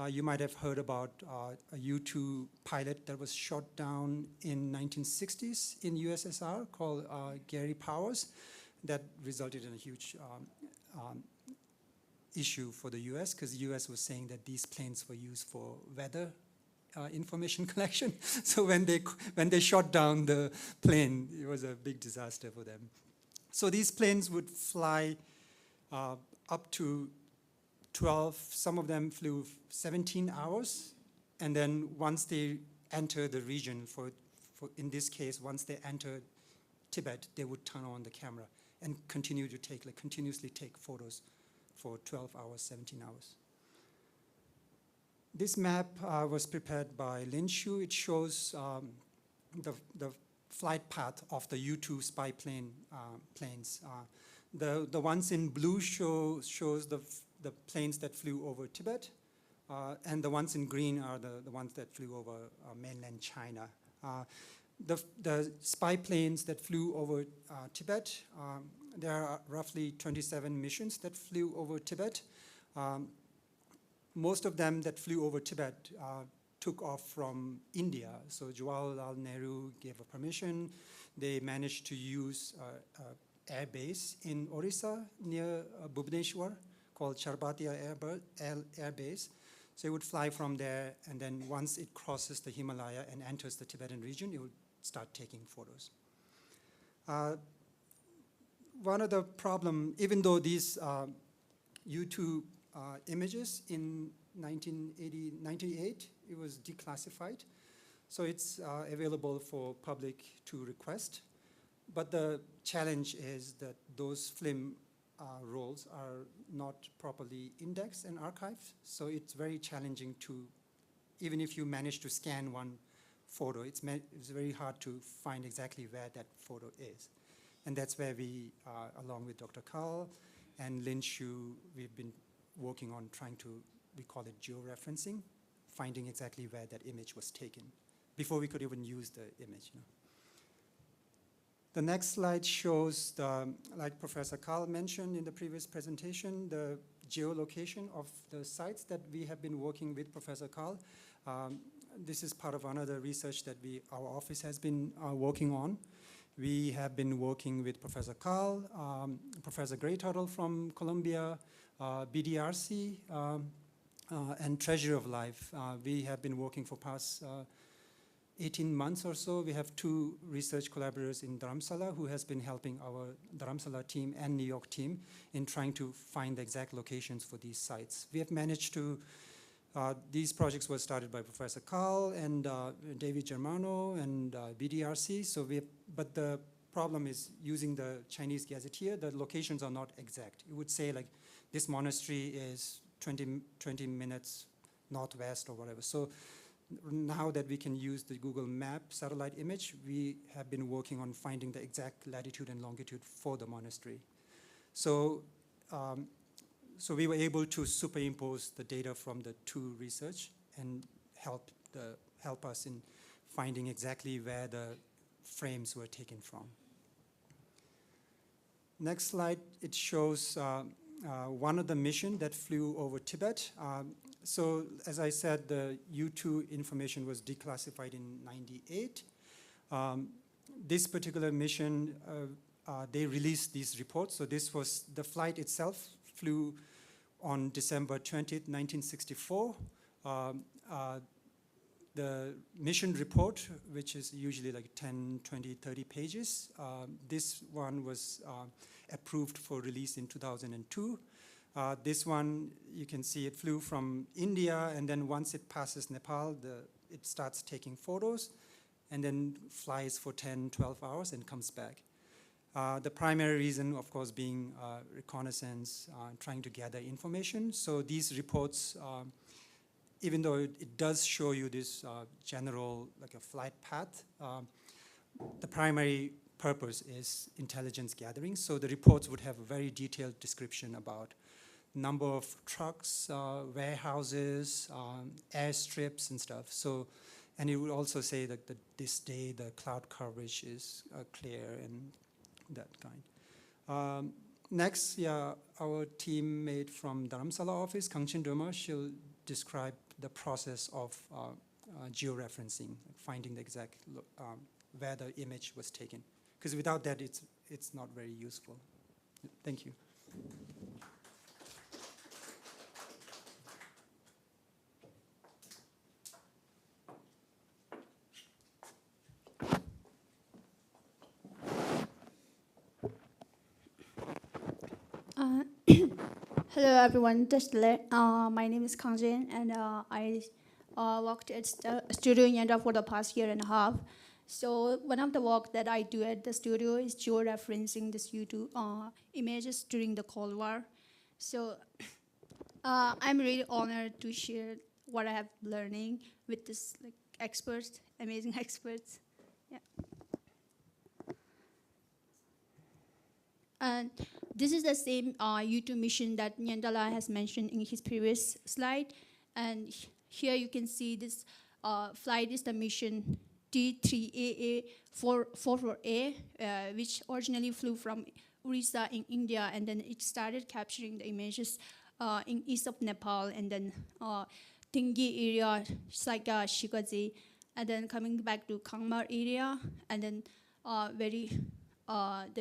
You might have heard about a U2 pilot that was shot down in 1960s in USSR called Gary Powers. That resulted in a huge issue for the US, because the US was saying that these planes were used for weather information collection. So when they shot down the plane, it was a big disaster for them. So these planes would fly up to 12, some of them flew 17 hours, and then once they enter the region, in this case, once they enter Tibet, they would turn on the camera and continue to continuously take photos for 12 hours, 17 hours. This map was prepared by Lin Xu. It shows the flight path of the U2 spy planes. The ones in blue shows the planes that flew over Tibet, and the ones in green are the ones that flew over mainland China. The spy planes that flew over Tibet, there are roughly 27 missions that flew over Tibet. Most of them that flew over Tibet took off from India. So Jawaharlal Nehru gave a permission. They managed to use air base in Orissa near Bhubaneswar called Charbatia Air Base. So it would fly from there, and then once it crosses the Himalaya and enters the Tibetan region, it would start taking photos. One of the problem, even though these U2 images in 1998, it was declassified. So it's available for public to request. But the challenge is that those film rolls are not properly indexed and archived. So it's very challenging to, even if you manage to scan one photo, it's very hard to find exactly where that photo is. And that's where we, along with Dr. Carl and Lin Shu, we've been working on trying to, we call it georeferencing, finding exactly where that image was taken before we could even use the image. The next slide shows, like Professor Carl mentioned in the previous presentation, the geolocation of the sites that we have been working with Professor Carl. This is part of another research that our office has been working on. We have been working with Professor Carl, Professor Grey Tuttle from Columbia, BDRC, and Treasure of Life. We have been working for past 18 months or so. We have 2 research collaborators in Dharamsala who has been helping our Dharamsala team and New York team in trying to find the exact locations for these sites. We have managed to, these projects were started by Professor Carl and David Germano and BDRC. So but the problem is using the Chinese gazetteer, the locations are not exact. It would say like this monastery is 20 minutes northwest or whatever. So now that we can use the Google Map satellite image, we have been working on finding the exact latitude and longitude for the monastery. So, so we were able to superimpose the data from the 2 research and help us in finding exactly where the frames were taken from. Next slide, it shows one of the missions that flew over Tibet. So as I said, the U2 information was declassified in '98. This particular mission, they released these reports. So this was, the flight itself flew on December 20th, 1964. The mission report, which is usually like 10, 20, 30 pages, this one was approved for release in 2002. This one, you can see it flew from India, and then once it passes Nepal, it starts taking photos, and then flies for 10, 12 hours and comes back. The primary reason, of course, being reconnaissance, trying to gather information. So these reports, even though it does show you this general, like a flight path, the primary purpose is intelligence gathering. So the reports would have a very detailed description about number of trucks, warehouses, airstrips and stuff. So, and it would also say that this day the cloud coverage is clear and that kind. Next, our teammate from Dharamsala office, Kangchen Doma, she'll describe the process of georeferencing, finding the exact where the image was taken. Because without that, it's not very useful. Thank you. Hello everyone, my name is Kang Jin, and I worked at Studio Nyandak for the past 1.5 years. So one of the work that I do at the studio is georeferencing this YouTube images during the Cold War. So I'm really honored to share what I have learning with this experts, amazing experts. Yeah. And this is the same U2 mission that Nyandala has mentioned in his previous slide. And here you can see this flight is the mission T3AA44A, which originally flew from Orissa in India, and then it started capturing the images in east of Nepal, and then Tinggi area, Saika, Shikaji, and then coming back to Kangmar area, and then the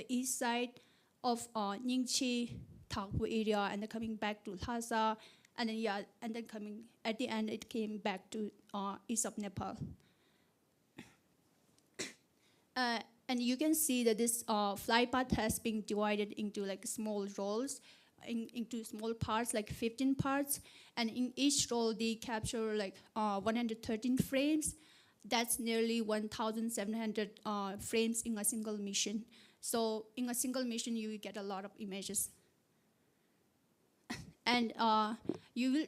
east side of Ningchi, Thakpo area, and then coming back to Lhasa, and then and then coming at the end it came back to east of Nepal. And And you can see that this flight path has been divided into like small roles, into small parts, like 15 parts. And in each role, they capture like 113 frames. That's nearly 1,700 frames in a single mission. So in a single mission, you will get a lot of images. And you will,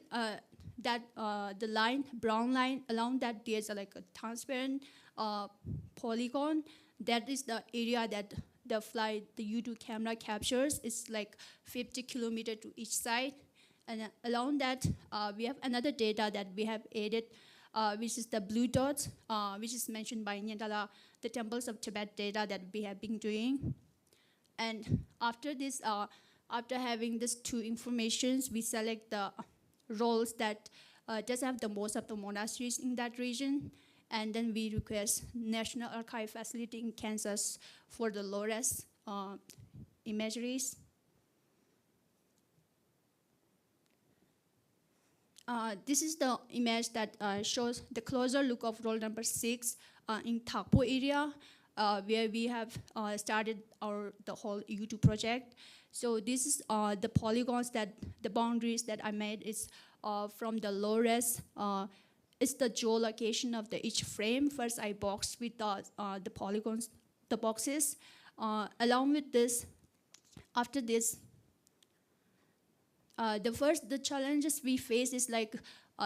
the line, brown line, along that there's like a transparent polygon. That is the area that the U2 camera captures. It's like 50 kilometers to each side. And along that, we have another data that we have added, which is the blue dots, which is mentioned by Nyandak, the temples of Tibet data that we have been doing. And after this, after having these two informations, we select the roles that just have the most of the monasteries in that region. And then we request National Archive facility in Kansas for the low-res imageries. This is the image that shows the closer look of roll number 6 in Thakpo area, where we have started the whole U2 project. So this is the polygons the boundaries that I made is from the low-res. It's the geolocation of each frame. First, I boxed with the polygons, the boxes. Along with this, after this, the challenges we face is like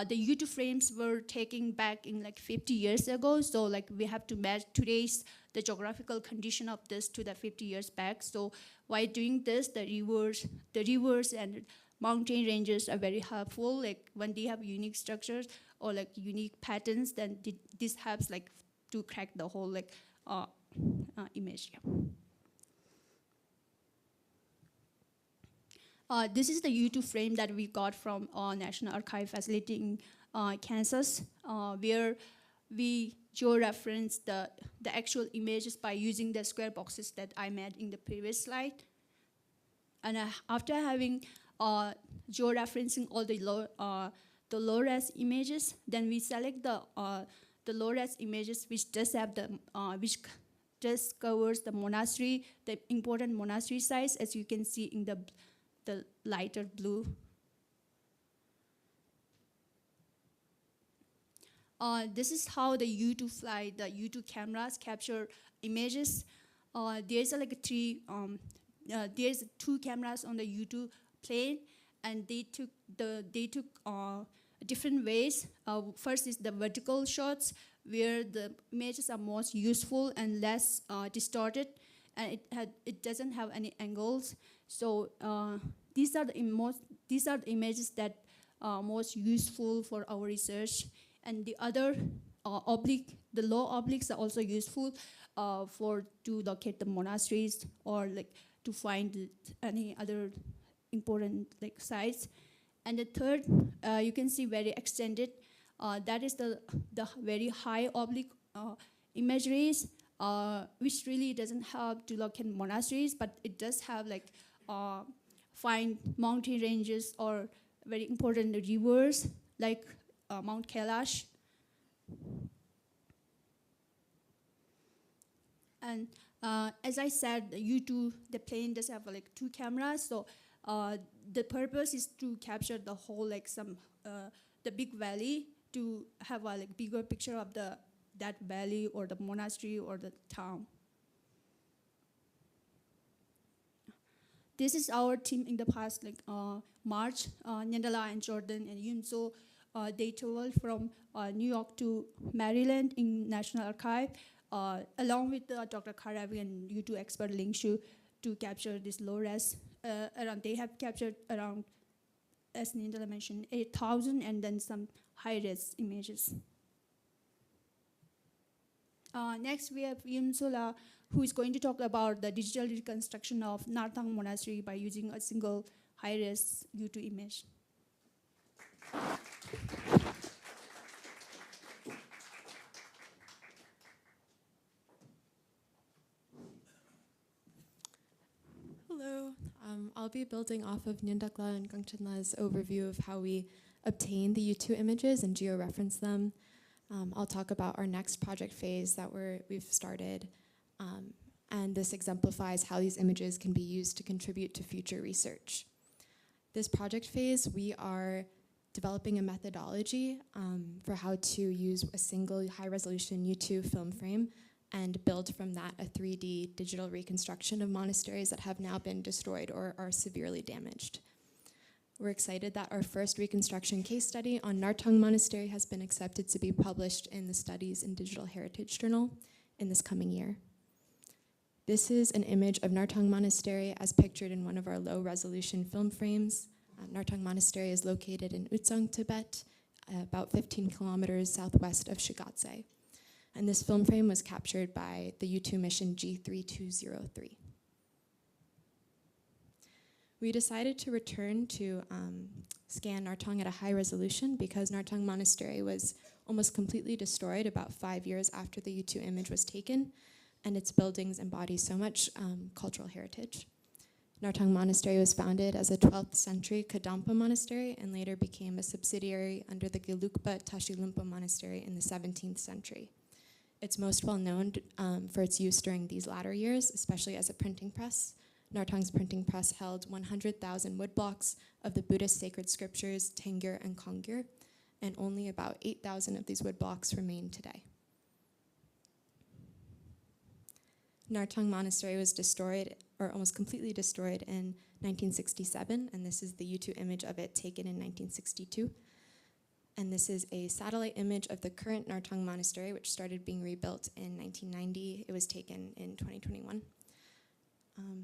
the U2 frames were taken back in like 50 years ago. So like we have to match the geographical condition of this to the 50 years back. So while doing this, the rivers and mountain ranges are very helpful. Like when they have unique structures or like unique patterns, then this helps like to crack the whole like image. This is the U2 frame that we got from National Archive facility in Kansas, where we georeference the actual images by using the square boxes that I made in the previous slide. And after having georeferencing all the low-res images, then we select the low-res images which does have which just covers the monastery, the important monastery sites, as you can see in the lighter blue. This is how the U2 cameras capture images. There's there's 2 cameras on the U2 plane, and they took different ways. First is the vertical shots, where the images are most useful and less distorted, and it doesn't have any angles. So these are the images that are most useful for our research. And the other the low obliques are also useful to locate the monasteries or like to find any other important like sites. And the third, you can see very extended. That is the very high oblique imageries, which really doesn't help to locate monasteries, but it does have like find mountain ranges or very important rivers like Mount Kailash. And as I said, the plane does have like 2 cameras. So the purpose is to capture the whole like the big valley, to have a like bigger picture of that valley or the monastery or the town. This is our team in the past, like March, Nyandak and Jordan and Yunso. They traveled from New York to Maryland in National Archive, along with Dr. Karavi and U2 expert Ling Shu, to capture this low-res. They have captured around, as Nyandak mentioned, 8,000 and then some high-res images. Next, we have Yunsola, who is going to talk about the digital reconstruction of Narthang Monastery by using a single high-res U2 image. Hello. I'll be building off of Nyandakla and Gangchenla's overview of how we obtain the U2 images and georeference them. I'll talk about our next project phase that we've started and this exemplifies how these images can be used to contribute to future research. This project phase, we are developing a methodology for how to use a single high-resolution U2 film frame and build from that a 3D digital reconstruction of monasteries that have now been destroyed or are severely damaged. We're excited that our first reconstruction case study on Nartung Monastery has been accepted to be published in the Studies in Digital Heritage Journal in this coming year. This is an image of Nartung Monastery as pictured in one of our low-resolution film frames. Nartung Monastery is located in Utsang, Tibet, about 15 kilometers southwest of Shigatse. And this film frame was captured by the U2 mission G3203. We decided to return to scan Nartung at a high resolution because Nartung Monastery was almost completely destroyed about 5 years after the U2 image was taken, and its buildings embody so much cultural heritage. Nartung Monastery was founded as a 12th century Kadampa monastery and later became a subsidiary under the Gelugpa Tashilumpa monastery in the 17th century. It's most well known for its use during these latter years, especially as a printing press. Nartung's printing press held 100,000 woodblocks of the Buddhist sacred scriptures, Tengyur and Kongyur, and only about 8,000 of these woodblocks remain today. Nartung Monastery was destroyed, or almost completely destroyed, in 1967, and this is the U2 image of it taken in 1962. And this is a satellite image of the current Nartung Monastery, which started being rebuilt in 1990. It was taken in 2021.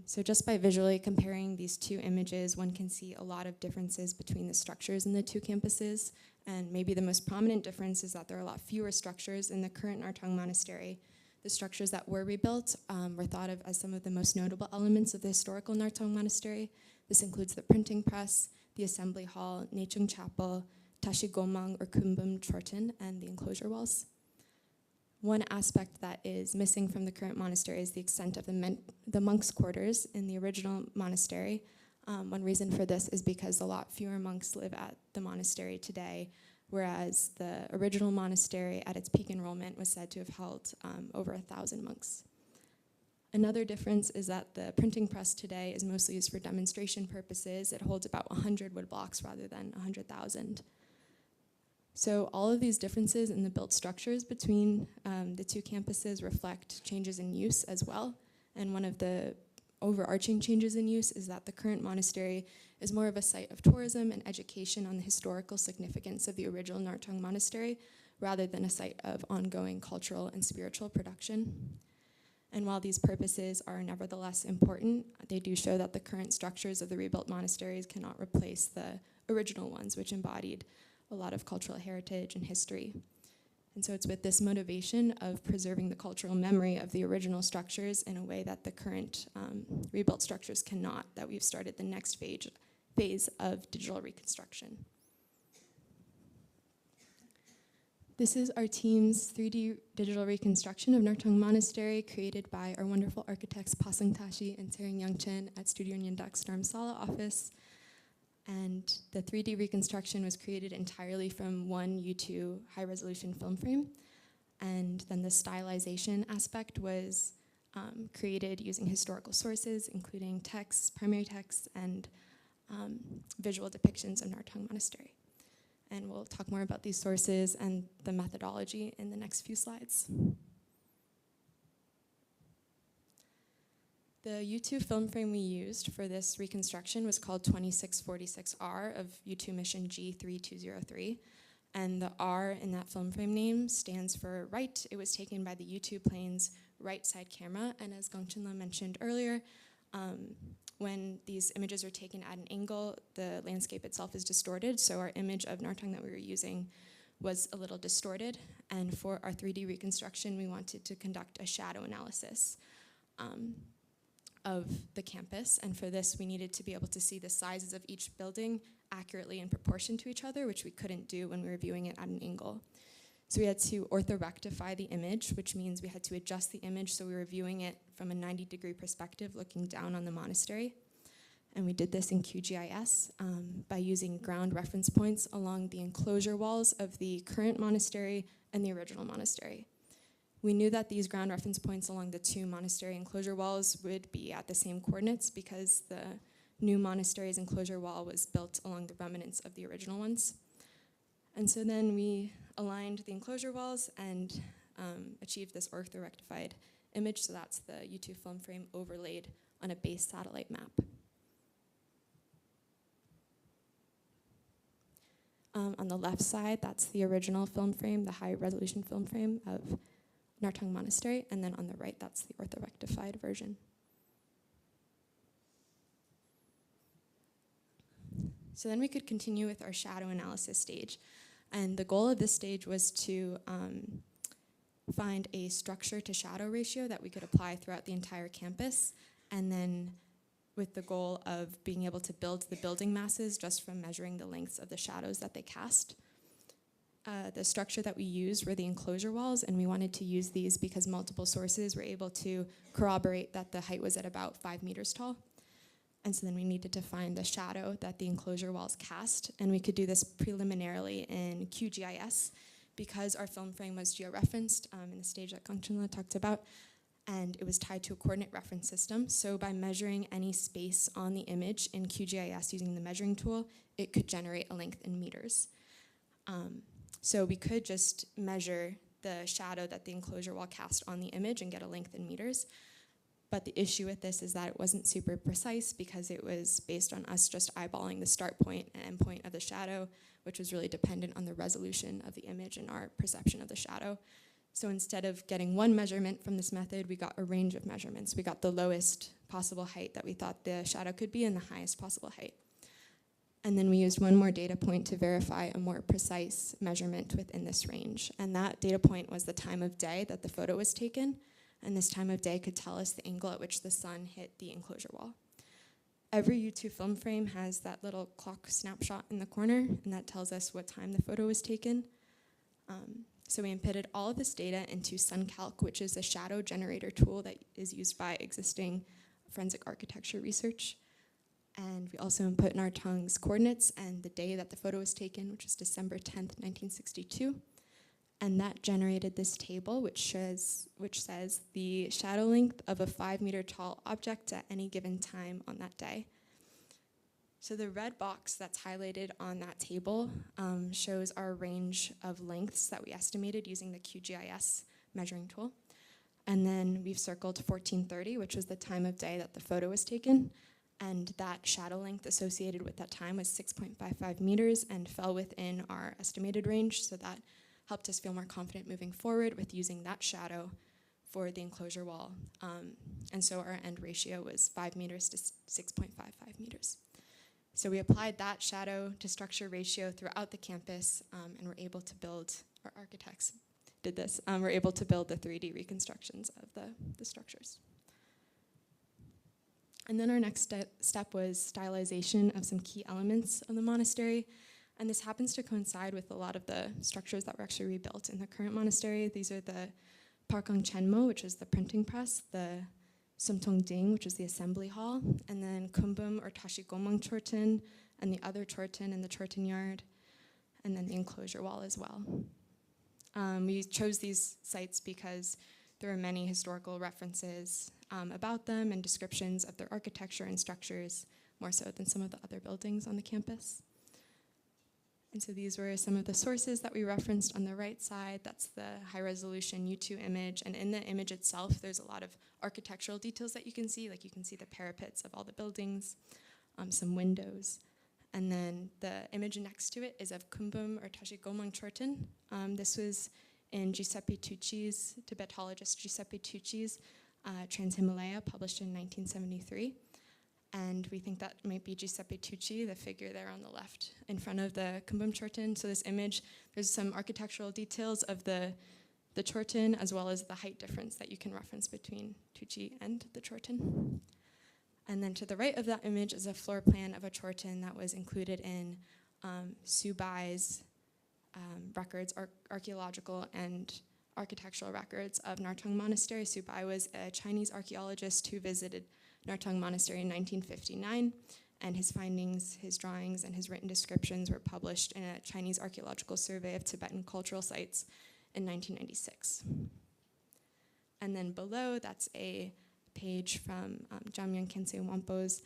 So just by visually comparing these two images, one can see a lot of differences between the structures in the two campuses, and maybe the most prominent difference is that there are a lot fewer structures in the current Nartung Monastery. The structures that were rebuilt were thought of as some of the most notable elements of the historical Nartung Monastery. This includes the printing press, the assembly hall, Nechung Chapel, Tashigomang or Kumbum Chorten, and the enclosure walls. One aspect that is missing from the current monastery is the extent of the monks' quarters in the original monastery. One reason for this is because a lot fewer monks live at the monastery today, whereas the original monastery at its peak enrollment was said to have held over 1,000 monks. Another difference is that the printing press today is mostly used for demonstration purposes. It holds about 100 wood blocks rather than 100,000. So all of these differences in the built structures between the two campuses reflect changes in use as well. And one of the overarching changes in use is that the current monastery is more of a site of tourism and education on the historical significance of the original Nartung Monastery, rather than a site of ongoing cultural and spiritual production. And while these purposes are nevertheless important, they do show that the current structures of the rebuilt monasteries cannot replace the original ones, which embodied a lot of cultural heritage and history. And so it's with this motivation of preserving the cultural memory of the original structures in a way that the current rebuilt structures cannot, that we've started the next phase of digital reconstruction. This is our team's 3D digital reconstruction of Nartung Monastery, created by our wonderful architects Pasang Tashi and Tsering Yangchen at Studio Nyandak's Dharamsala office. And the 3D reconstruction was created entirely from one U2 high-resolution film frame. And then the stylization aspect was created using historical sources, including texts, primary texts, and visual depictions of Nartung Monastery. And we'll talk more about these sources and the methodology in the next few slides. The U2 film frame we used for this reconstruction was called 2646R of U2 mission G3203. And the R in that film frame name stands for right. It was taken by the U2 plane's right side camera. And as Gongchenla mentioned earlier, when these images are taken at an angle, the landscape itself is distorted. So our image of Nartung that we were using was a little distorted. And for our 3D reconstruction, we wanted to conduct a shadow analysis of the campus, and for this we needed to be able to see the sizes of each building accurately in proportion to each other, which we couldn't do when we were viewing it at an angle. So we had to orthorectify the image, which means we had to adjust the image so we were viewing it from a 90-degree perspective looking down on the monastery. And we did this in QGIS by using ground reference points along the enclosure walls of the current monastery and the original monastery. We knew that these ground reference points along the two monastery enclosure walls would be at the same coordinates because the new monastery's enclosure wall was built along the remnants of the original ones. And so then we aligned the enclosure walls and achieved this orthorectified image. So that's the U2 film frame overlaid on a base satellite map. On the left side, that's the original film frame, the high resolution film frame of Nartung Monastery. And then on the right, that's the orthorectified version. So then we could continue with our shadow analysis stage. And the goal of this stage was to find a structure to shadow ratio that we could apply throughout the entire campus, and then with the goal of being able to build the building masses just from measuring the lengths of the shadows that they cast. The structure that we used were the enclosure walls, and we wanted to use these because multiple sources were able to corroborate that the height was at about 5 meters tall. And so then we needed to find the shadow that the enclosure walls cast, and we could do this preliminarily in QGIS because our film frame was georeferenced in the stage that Gangchunla talked about, and it was tied to a coordinate reference system. So by measuring any space on the image in QGIS using the measuring tool, it could generate a length in meters. So we could just measure the shadow that the enclosure wall cast on the image and get a length in meters. But the issue with this is that it wasn't super precise because it was based on us just eyeballing the start point and end point of the shadow, which was really dependent on the resolution of the image and our perception of the shadow. So instead of getting one measurement from this method, we got a range of measurements. We got the lowest possible height that we thought the shadow could be and the highest possible height. And then we used one more data point to verify a more precise measurement within this range. And that data point was the time of day that the photo was taken. And this time of day could tell us the angle at which the sun hit the enclosure wall. Every U2 film frame has that little clock snapshot in the corner, and that tells us what time the photo was taken. So we inputted all of this data into SunCalc, which is a shadow generator tool that is used by existing forensic architecture research. And we also input Nartung's coordinates and the day that the photo was taken, which is December 10th, 1962. And that generated this table, which says the shadow length of a 5 meter tall object at any given time on that day. So the red box that's highlighted on that table shows our range of lengths that we estimated using the QGIS measuring tool. And then we've circled 1430, which was the time of day that the photo was taken. And that shadow length associated with that time was 6.55 meters and fell within our estimated range. So that helped us feel more confident moving forward with using that shadow for the enclosure wall. And so our end ratio was 5 meters to 6.55 meters. So we applied that shadow to structure ratio throughout the campus and were able to build, our architects did this, we're able to build the 3D reconstructions of the structures. And then our next step was stylization of some key elements of the monastery. And this happens to coincide with a lot of the structures that were actually rebuilt in the current monastery. These are the Parkang Chenmo, which is the printing press, the Sumtong Ding, which is the assembly hall, and then Kumbum or Tashigomang Chorten, and the other Chorten in the Chorten yard, and then the enclosure wall as well. We chose these sites because there are many historical references about them and descriptions of their architecture and structures, more so than some of the other buildings on the campus. And so these were some of the sources that we referenced on the right side. That's the high-resolution U2 image. And in the image itself, there's a lot of architectural details that you can see. Like you can see the parapets of all the buildings, some windows. And then the image next to it is of Kumbum or Tashigomang Chorten. This was in Giuseppe Tucci's, Tibetologist Giuseppe Tucci's Trans-Himalaya, published in 1973. And we think that might be Giuseppe Tucci, the figure there on the left in front of the Kumbum Chorten. So this image, there's some architectural details of the Chorten as well as the height difference that you can reference between Tucci and the Chorten. And then to the right of that image is a floor plan of a Chorten that was included in Subai's records, archaeological and architectural records of Nartung Monastery. Subai was a Chinese archaeologist who visited Nartung Monastery in 1959, and his findings, his drawings, and his written descriptions were published in a Chinese archaeological survey of Tibetan cultural sites in 1996. And then below, that's a page from Jamyang Khyentse Wangpo's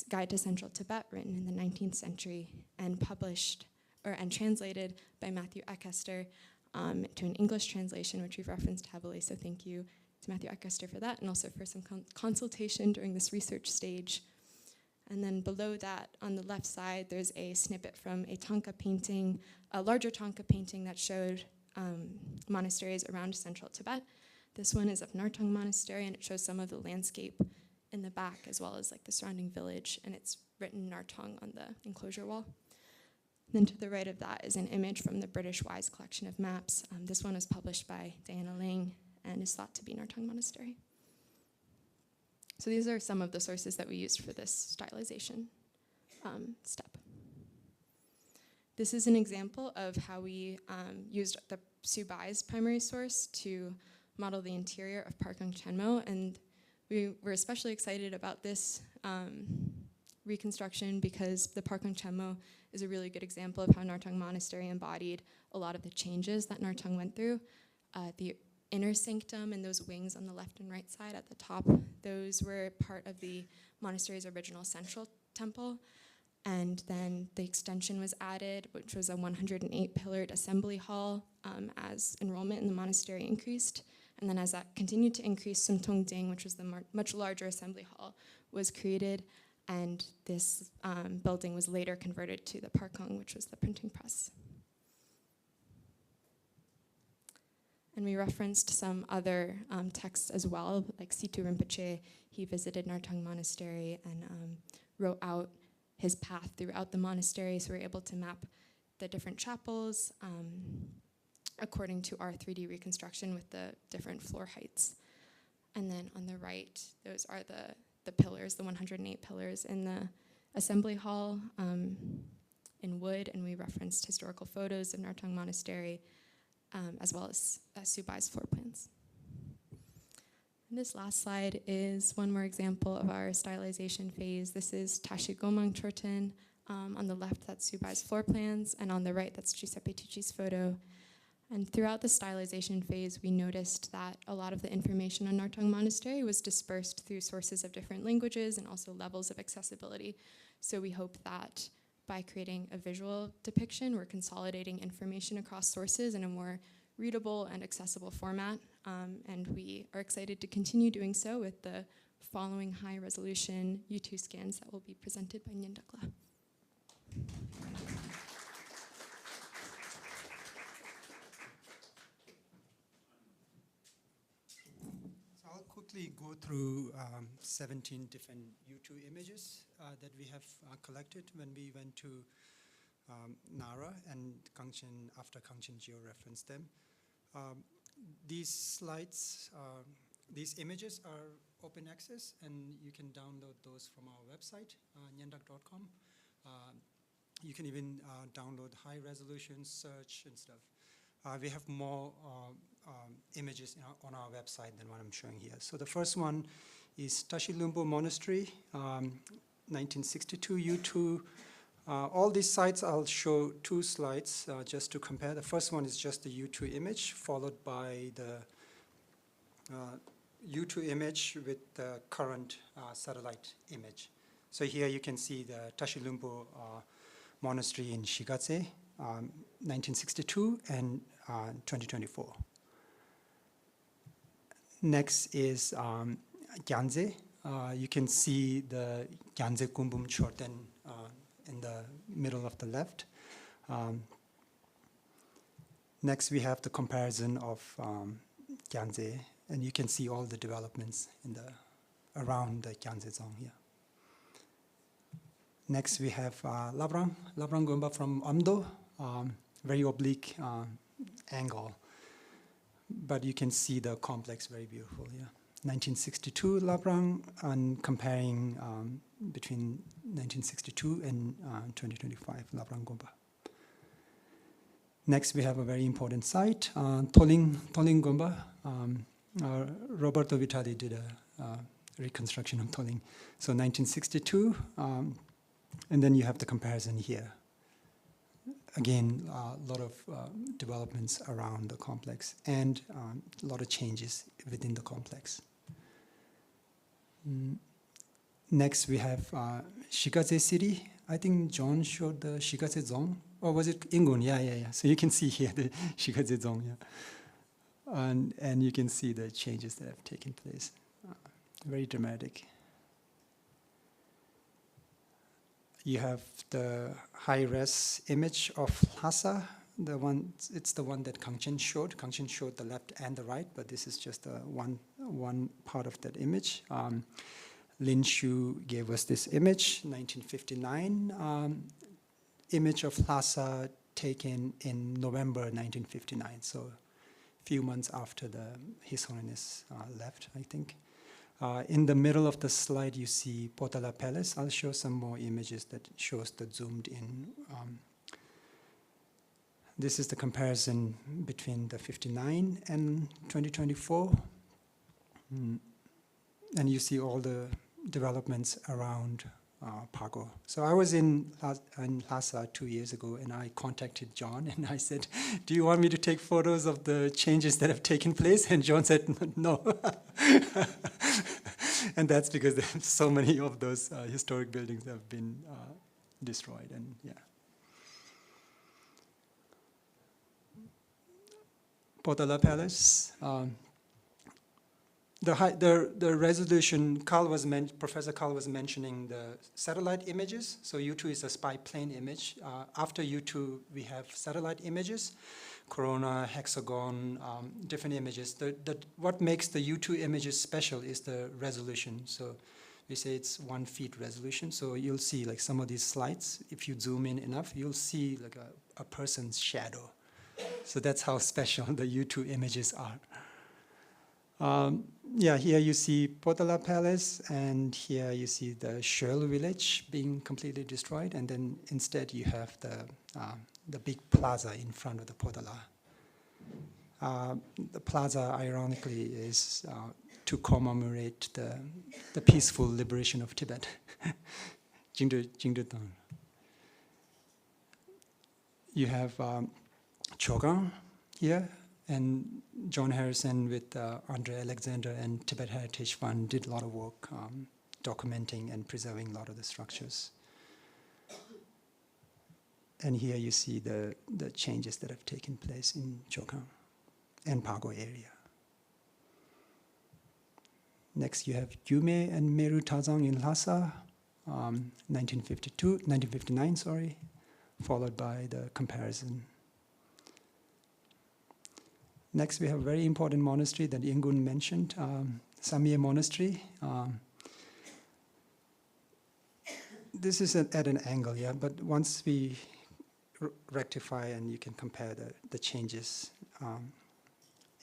Guide to Central Tibet, written in the 19th century and published and translated by Matthew Eckester to an English translation, which we've referenced heavily. So thank you to Matthew Eckester for that, and also for some consultation during this research stage. And then below that, on the left side, there's a snippet from a Thangka painting, a larger Thangka painting that showed monasteries around central Tibet. This one is of Nartung Monastery, and it shows some of the landscape in the back, as well as like the surrounding village, and it's written Nartung on the enclosure wall. Then to the right of that is an image from the British Wise collection of maps. This one was published by Diana Lang and is thought to be Nartung Monastery. So these are some of the sources that we used for this stylization step. This is an example of how we used the Subai's primary source to model the interior of Parkang Chenmo, and we were especially excited about this reconstruction because the Parkang Chenmo is a really good example of how Nartung Monastery embodied a lot of the changes that Nartung went through. The inner sanctum and those wings on the left and right side at the top, those were part of the monastery's original central temple. And then the extension was added, which was a 108-pillared assembly hall as enrollment in the monastery increased. And then as that continued to increase, Sumtong Ding, which was the much larger assembly hall, was created. And this building was later converted to the Parkang, which was the printing press. And we referenced some other texts as well, like Situ Rinpoche. He visited Nartung Monastery and wrote out his path throughout the monastery, so we're able to map the different chapels according to our 3D reconstruction with the different floor heights. And then on the right, those are the pillars, the 108 pillars in the assembly hall in wood, and we referenced historical photos of Nartung Monastery, as well as Subai's floor plans. And this last slide is one more example of our stylization phase. This is Tashi Gomang Chorten. On the left, that's Subai's floor plans, and on the right, that's Giuseppe Tucci's photo. And throughout the stylization phase, we noticed that a lot of the information on Nartung Monastery was dispersed through sources of different languages and also levels of accessibility. So we hope that by creating a visual depiction, we're consolidating information across sources in a more readable and accessible format. And we are excited to continue doing so with the following high-resolution U2 scans that will be presented by Nyandak. So I'll quickly go through 17 different U2 images that we have collected when we went to Nara, and Kangchen, after Kangchen geo-referenced them. These slides, these images are open access, and you can download those from our website, nyandak.com. You can even download high resolution search and stuff. We have more images on our website than what I'm showing here. So the first one is Tashi Lumbo Monastery, 1962 U2. All these sites, I'll show two slides just to compare. The first one is just the U2 image, followed by the U2 image with the current satellite image. So here you can see the Tashi Lumbo Monastery in Shigatse, 1962 and 2024. Next is Gyanze. You can see the Gyanze Kumbum Chorten in the middle of the left. Next, we have the comparison of Gyanze, and you can see all the developments in around the Gyanze zone here. Next, we have Labrang Gomba from Amdo, very oblique angle, but you can see the complex very beautiful here. 1962 Labrang, and comparing between 1962 and 2025 Labrang Gomba. Next, we have a very important site, Toling Gomba. Roberto Vitali did a reconstruction of Toling. So 1962, and then you have the comparison here. again, a lot of developments around the complex and a lot of changes within the complex. Next, we have Shikatse city. I think John showed the Shikatse zone, or was it Ingun? Yeah. So you can see here the Shikatse zone, yeah. And you can see the changes that have taken place. Very dramatic. You have the high-res image of Lhasa. It's the one that Kangchen showed. Kangchen showed the left and the right, but this is just one part of that image. Lin Shu gave us this image, 1959, image of Lhasa taken in November 1959, so a few months after His Holiness left, I think. In the middle of the slide, you see Potala Palace. I'll show some more images that shows the zoomed in. This is the comparison between the 59 and 2024. And you see all the developments around Pago. So I was in Lhasa 2 years ago, and I contacted John, and I said, do you want me to take photos of the changes that have taken place? And John said, no. And that's because so many of those historic buildings have been destroyed, and yeah. Potala Palace. The resolution, Professor Carl was mentioning the satellite images. So U2 is a spy plane image. After U2, we have satellite images, corona, hexagon, different images. What makes the U2 images special is the resolution. So we say it's 1 feet resolution. So you'll see like some of these slides, if you zoom in enough, you'll see like a person's shadow. So that's how special the U2 images are. Yeah, here you see Potala Palace, and here you see the Shirl village being completely destroyed, and then instead you have the big plaza in front of the Potala. The plaza, ironically, is to commemorate the peaceful liberation of Tibet, Jingdutang. You have Chogang here, and John Harrison with Andre Alexander and Tibet Heritage Fund did a lot of work documenting and preserving a lot of the structures. And here you see the changes that have taken place in Chogang and Pago area. Next you have Gyume and Meru Tazang in Lhasa, 1959, followed by the comparison. Next, we have a very important monastery that Ingun mentioned, Samye Monastery. This is at an angle, yeah, but once we rectify and you can compare the changes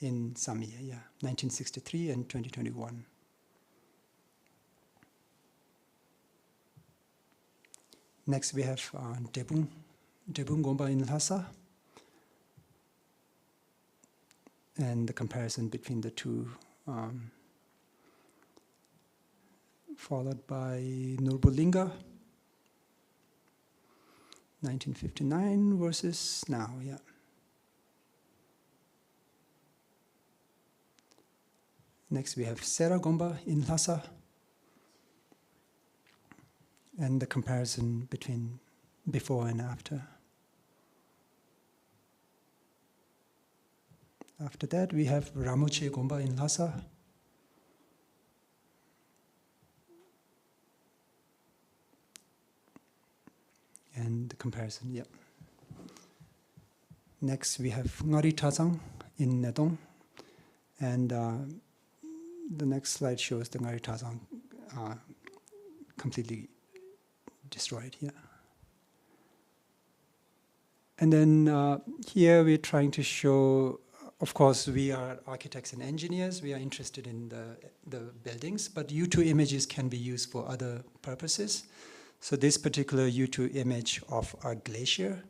in Samye, yeah, 1963 and 2021. Next, we have Debung Gomba in Lhasa. And the comparison between the two, followed by Nurbulinga, 1959 versus now, yeah. Next we have Seragomba in Lhasa, and the comparison between before and after. After that, we have Ramuche Gomba in Lhasa. And the comparison, yeah. Next, we have Ngari Tazang in Nedong. And the next slide shows the Ngari Tazang completely destroyed, yeah. And then here we're trying to show, of course, we are architects and engineers. We are interested in the buildings, but U2 images can be used for other purposes. So this particular U2 image of a glacier,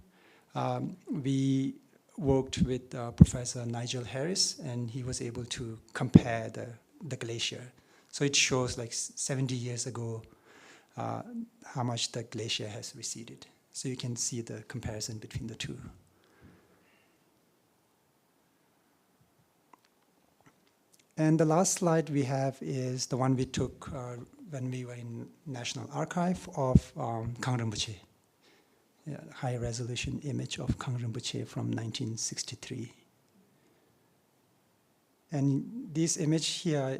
we worked with Professor Nigel Harris, and he was able to compare the glacier. So it shows like 70 years ago how much the glacier has receded. So you can see the comparison between the two. And the last slide we have is the one we took when we were in National Archive of Kham Rinpoche. Yeah, high resolution image of Kham Rinpoche from 1963. And this image here,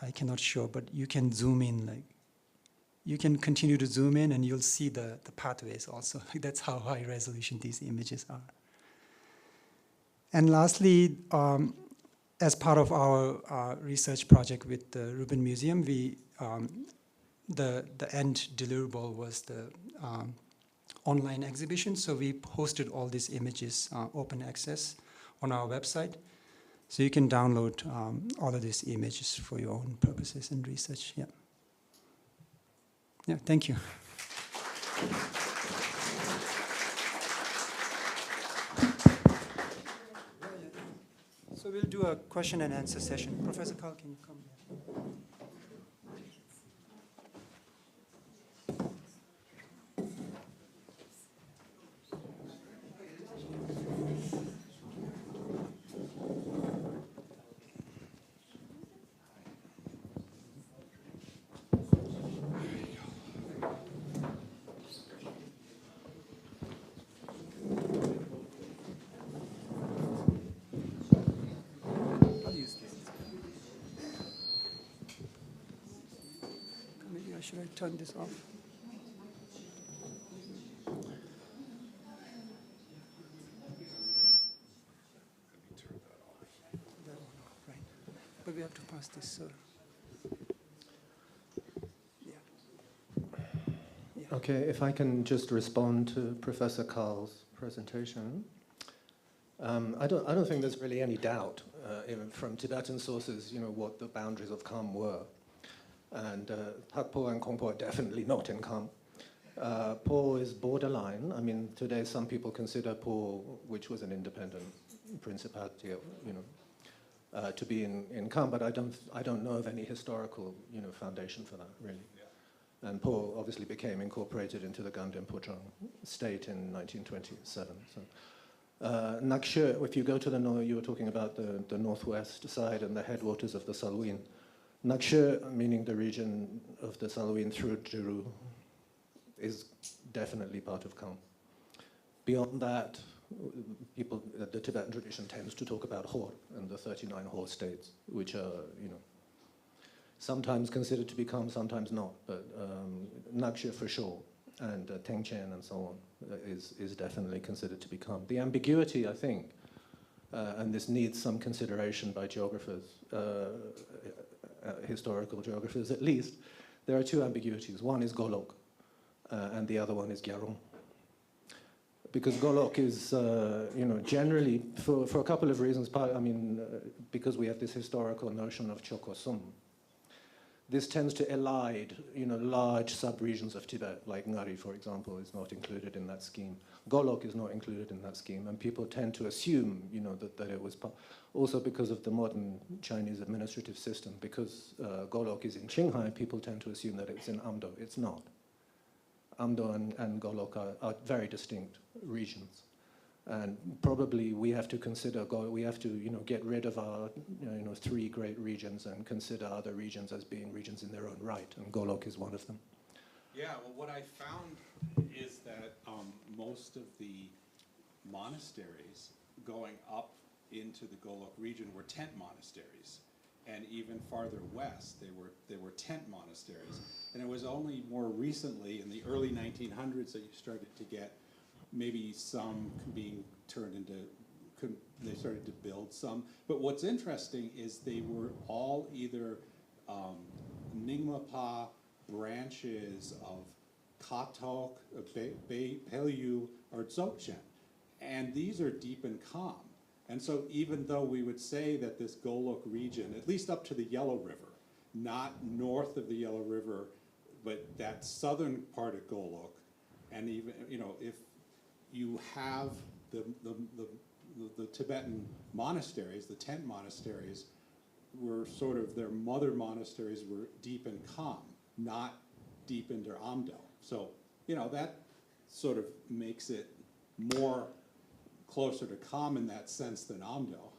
I cannot show, but you can zoom in, like, you can continue to zoom in and you'll see the pathways also. That's how high resolution these images are. And lastly, as part of our research project with the Rubin Museum, we, the end deliverable was the online exhibition. So we posted all these images open access on our website. So you can download all of these images for your own purposes and research. Yeah. Yeah, thank you. So we'll do a question and answer session. Professor Carl, can you come here? Should I turn this off? That one off, right. But we have to pass this, so. Yeah. Okay, if I can just respond to Professor Carl's presentation. I don't think there's really any doubt even from Tibetan sources, what the boundaries of Kham were. And Thakpo and Kongpo are definitely not in Kham. Po is borderline. I mean, today some people consider Po, which was an independent principality, to be in Kham, but I don't know of any historical, foundation for that, really. Yeah. And Po obviously became incorporated into the Ganden Pujang state in 1927. So, Nakshe, if you go to the north, you were talking about the northwest side and the headwaters of the Salween. Nakshe, meaning the region of the Salween through Jiru, is definitely part of Kham. Beyond that, the Tibetan tradition tends to talk about Hor and the 39 Hor states, which are, sometimes considered to be Kham, sometimes not. But Nakshe for sure, and Tengchen and so on, is definitely considered to be Kham. The ambiguity, I think, and this needs some consideration by geographers, historical geographers at least, there are two ambiguities. One is Golok, and the other one is Gyarong. Because Golok is, generally, for a couple of reasons, because we have this historical notion of Chokosum, this tends to elide, large sub-regions of Tibet, like Ngari, for example, is not included in that scheme. Golok is not included in that scheme, and people tend to assume, that it was part. Also because of the modern Chinese administrative system, because Golok is in Qinghai, people tend to assume that it's in Amdo. It's not. Amdo and Golok are very distinct regions. And probably we have to consider, we have to, get rid of our, three great regions and consider other regions as being regions in their own right, and Golok is one of them. Yeah, well, what I found is that most of the monasteries going up into the Golok region were tent monasteries, and even farther west, they were tent monasteries. And it was only more recently, in the early 1900s, that you started to get maybe some being turned into, they started to build some. But what's interesting is they were all either Nyingmapa branches of Katok, Pelyu, or Dzogchen. And these are deep in Kham. And so even though we would say that this Golok region, at least up to the Yellow River, not north of the Yellow River, but that southern part of Golok, and even, if you have the Tibetan monasteries, the tent monasteries, were sort of, their mother monasteries were deep in Kham, not deep into Amdo. So, that sort of makes it more closer to Kham in that sense than Amdo.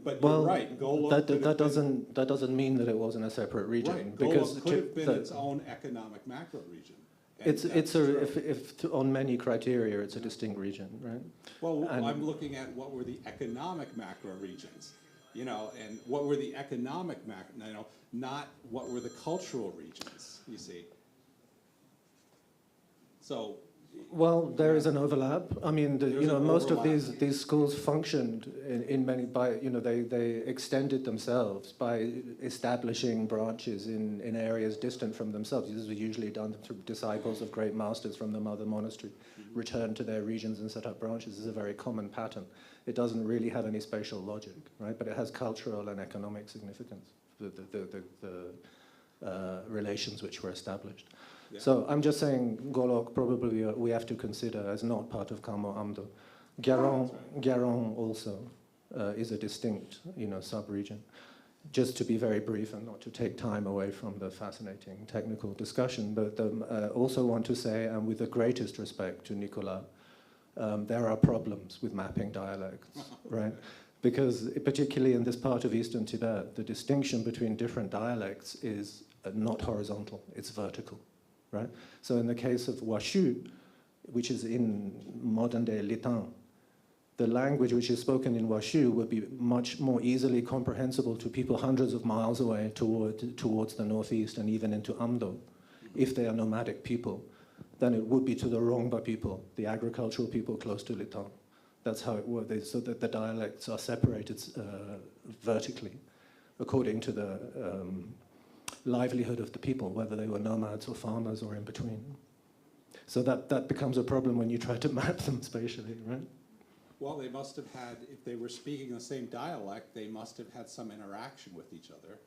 But Well, you're right, Golok that doesn't mean that it wasn't a separate region. right, Because Golok could have been its own economic macro region. And it's that's a true. if on many criteria it's a distinct region, right? Well, and- I'm looking at what were the economic macro regions, you know, and what were the economic macro, you know, not what were the cultural regions, you see. So, Well, there is an overlap. I mean, There's you know, an most of overlap. these schools functioned in many by, you know, they extended themselves by establishing branches in areas distant from themselves. This was usually done through disciples of great masters from the mother monastery, return to their regions and set up branches. This is a very common pattern. It doesn't really have any spatial logic, right? But it has cultural and economic significance, the relations which were established. Yeah. So I'm just saying Golok probably we have to consider as not part of Kham or Amdo. Garon also is a distinct, you know, sub-region. Just to be very brief and not to take time away from the fascinating technical discussion, but also want to say, and with the greatest respect to Nicolas, there are problems with mapping dialects, right? Because particularly in this part of Eastern Tibet, the distinction between different dialects is not horizontal, it's vertical. Right? So in the case of Washu, which is in modern-day Litan, the language which is spoken in Washu would be much more easily comprehensible to people hundreds of miles away towards the northeast and even into Amdo, if they are nomadic people, than it would be to the Rongba people, the agricultural people close to Litan. That's how it works, so that the dialects are separated vertically, according to the livelihood of the people, whether they were nomads or farmers or in between. So that becomes a problem when you try to map them spatially, right? well, they must have had, if they were speaking the same dialect, they must have had some interaction with each other.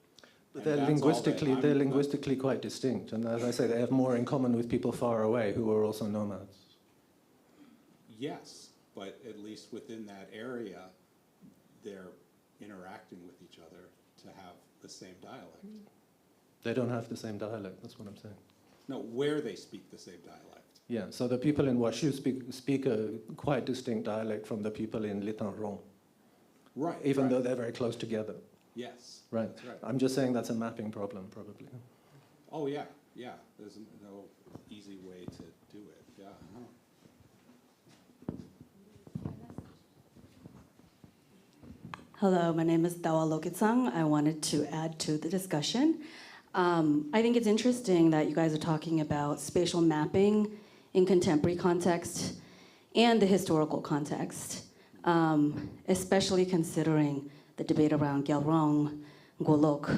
But And they're that's all they're I'm- linguistically quite distinct, and as I say, they have more in common with people far away who are also nomads. Yes, but at least within that area, they're interacting with each other to have the same dialect. They don't have the same dialect, that's what I'm saying. No, where they speak the same dialect. Yeah, so the people in Washu speak a quite distinct dialect from the people in Litan Rong, Right. even right. though they're very close together. Yes. Right. That's right. I'm just saying that's a mapping problem, probably. Oh, yeah, yeah. There's no easy way to do it, yeah. Hello, my name is Dawa Lokitsang. I wanted to add to the discussion. I think it's interesting that you guys are talking about spatial mapping in contemporary context and the historical context, especially considering the debate around Gyalrong, Golok.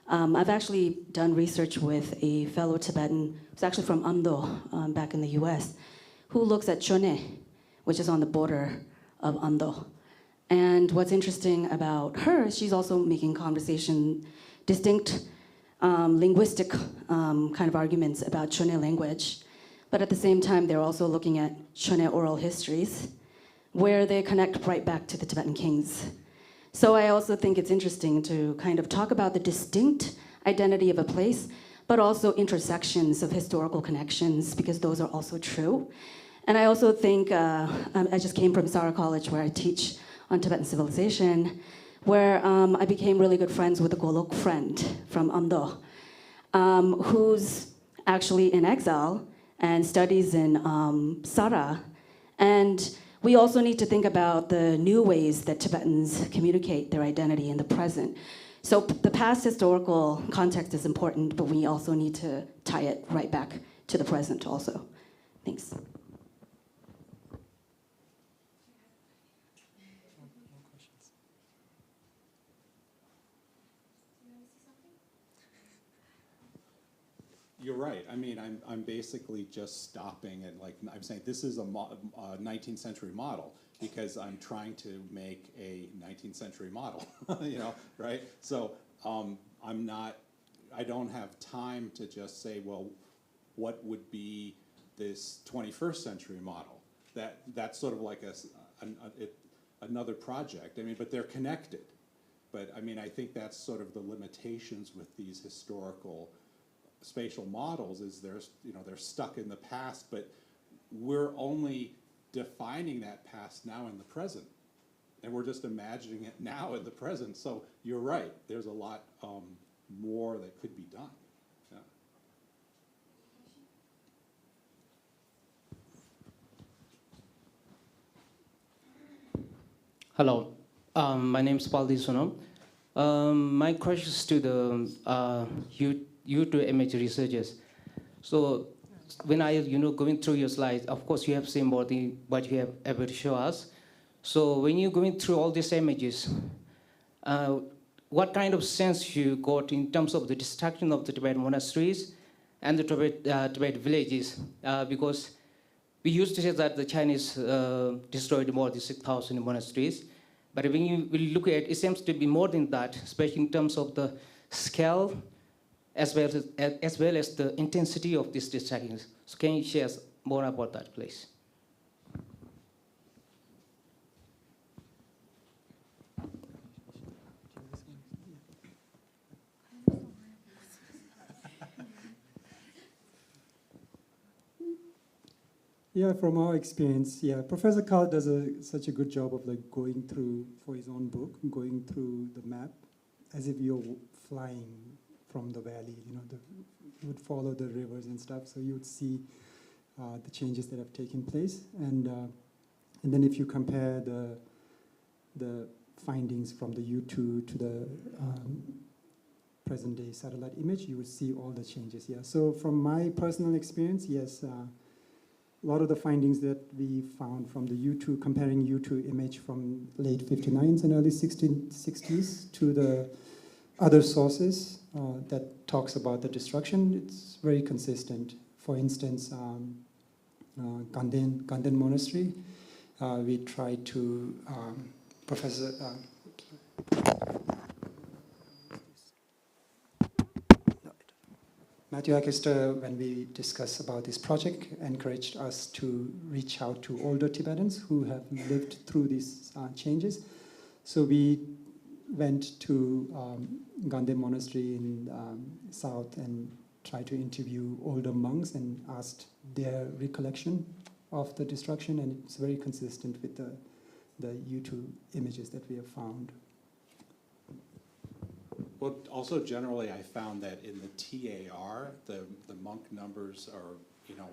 I've actually done research with a fellow Tibetan who's actually from Amdo, back in the US, who looks at Chone, which is on the border of Amdo. And what's interesting about her is she's also making conversation, distinct linguistic kind of arguments about Chone language. But at the same time, they're also looking at Chone oral histories, where they connect right back to the Tibetan kings. So I also think it's interesting to kind of talk about the distinct identity of a place, but also intersections of historical connections, because those are also true. And I also think, I just came from Sara College, where I teach on Tibetan civilization, where I became really good friends with a Golok friend from Amdo, who's actually in exile and studies in Sara. And we also need to think about the new ways that Tibetans communicate their identity in the present. So the past historical context is important, but we also need to tie it right back to the present also. Thanks. You're right. I mean, I'm basically just stopping and like, I'm saying this is a 19th century model because I'm trying to make a 19th century model, you know, right? So I don't have time to just say, well, what would be this 21st century model? That's sort of like another project. I mean, but they're connected. But I mean, I think that's sort of the limitations with these historical spatial models is they're stuck in the past, but we're only defining that past now in the present. And we're just imagining it now in the present. So you're right, there's a lot more that could be done. Yeah. Hello, my name is Paldi Sunam. My question is to the you two image researchers. So when I going through your slides, of course you have seen more than what you have ever show us. So when you're going through all these images, what kind of sense you got in terms of the destruction of the Tibetan monasteries and the Tibet villages? Because we used to say that the Chinese destroyed more than 6,000 monasteries. But when you will look at it, it seems to be more than that, especially in terms of the scale as well as the intensity of these destructions. So can you share more about that, please? Yeah, from our experience, yeah, Professor Carl does such a good job of like going through, for his own book, going through the map as if you're flying from the valley, you would follow the rivers and stuff, so you would see the changes that have taken place. And then if you compare the findings from the U2 to the present day satellite image, you would see all the changes, yeah. So from my personal experience, yes, a lot of the findings that we found from the U2, comparing U2 image from late 59s and early 60s to the other sources that talks about the destruction, it's very consistent. For instance, Ganden Monastery, we tried to, Professor, Matthew Akister, when we discussed about this project, encouraged us to reach out to older Tibetans who have lived through these changes. So we went to Ganden Monastery in south and tried to interview older monks and asked their recollection of the destruction, and it's very consistent with the U2 images that we have found. Well, also generally, I found that in the TAR, the monk numbers are,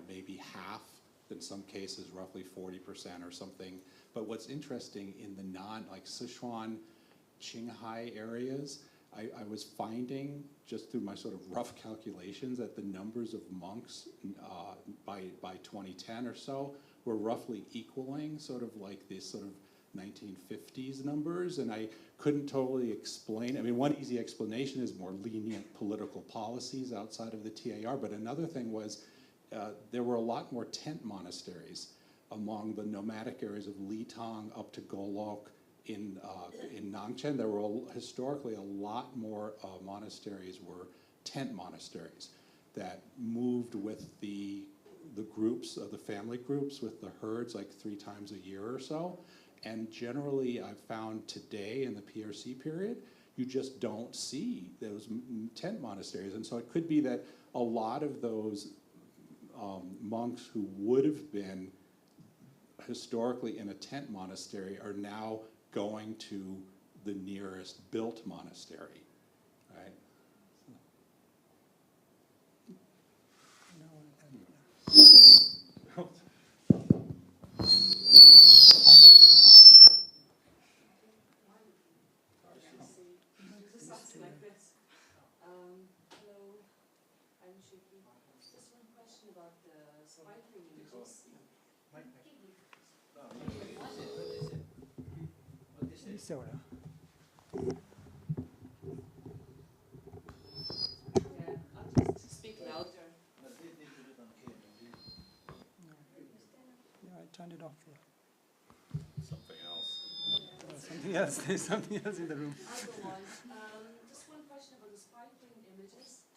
maybe half, in some cases, roughly 40% or something. But what's interesting in the like Sichuan, Qinghai areas, I was finding, just through my sort of rough calculations, that the numbers of monks by 2010 or so were roughly equaling sort of like this sort of 1950s numbers, and I couldn't totally explain. I mean, one easy explanation is more lenient political policies outside of the TAR, but another thing was there were a lot more tent monasteries among the nomadic areas of Litang up to Golok in Nangchen. There were historically a lot more monasteries were tent monasteries that moved with the groups, the family groups with the herds like 3 times a year or so. And generally, I've found today in the PRC period, you just don't see those tent monasteries. And so it could be that a lot of those monks who would have been historically in a tent monastery are now going to the nearest built monastery, right? Hello, I'm Shiki. Just one question about the sparkling images. Yeah, I'll just speak louder. Yeah, I turned it off. Something else. Something else. There's something else in the room. I'll go on. Just one question about the sparkling images.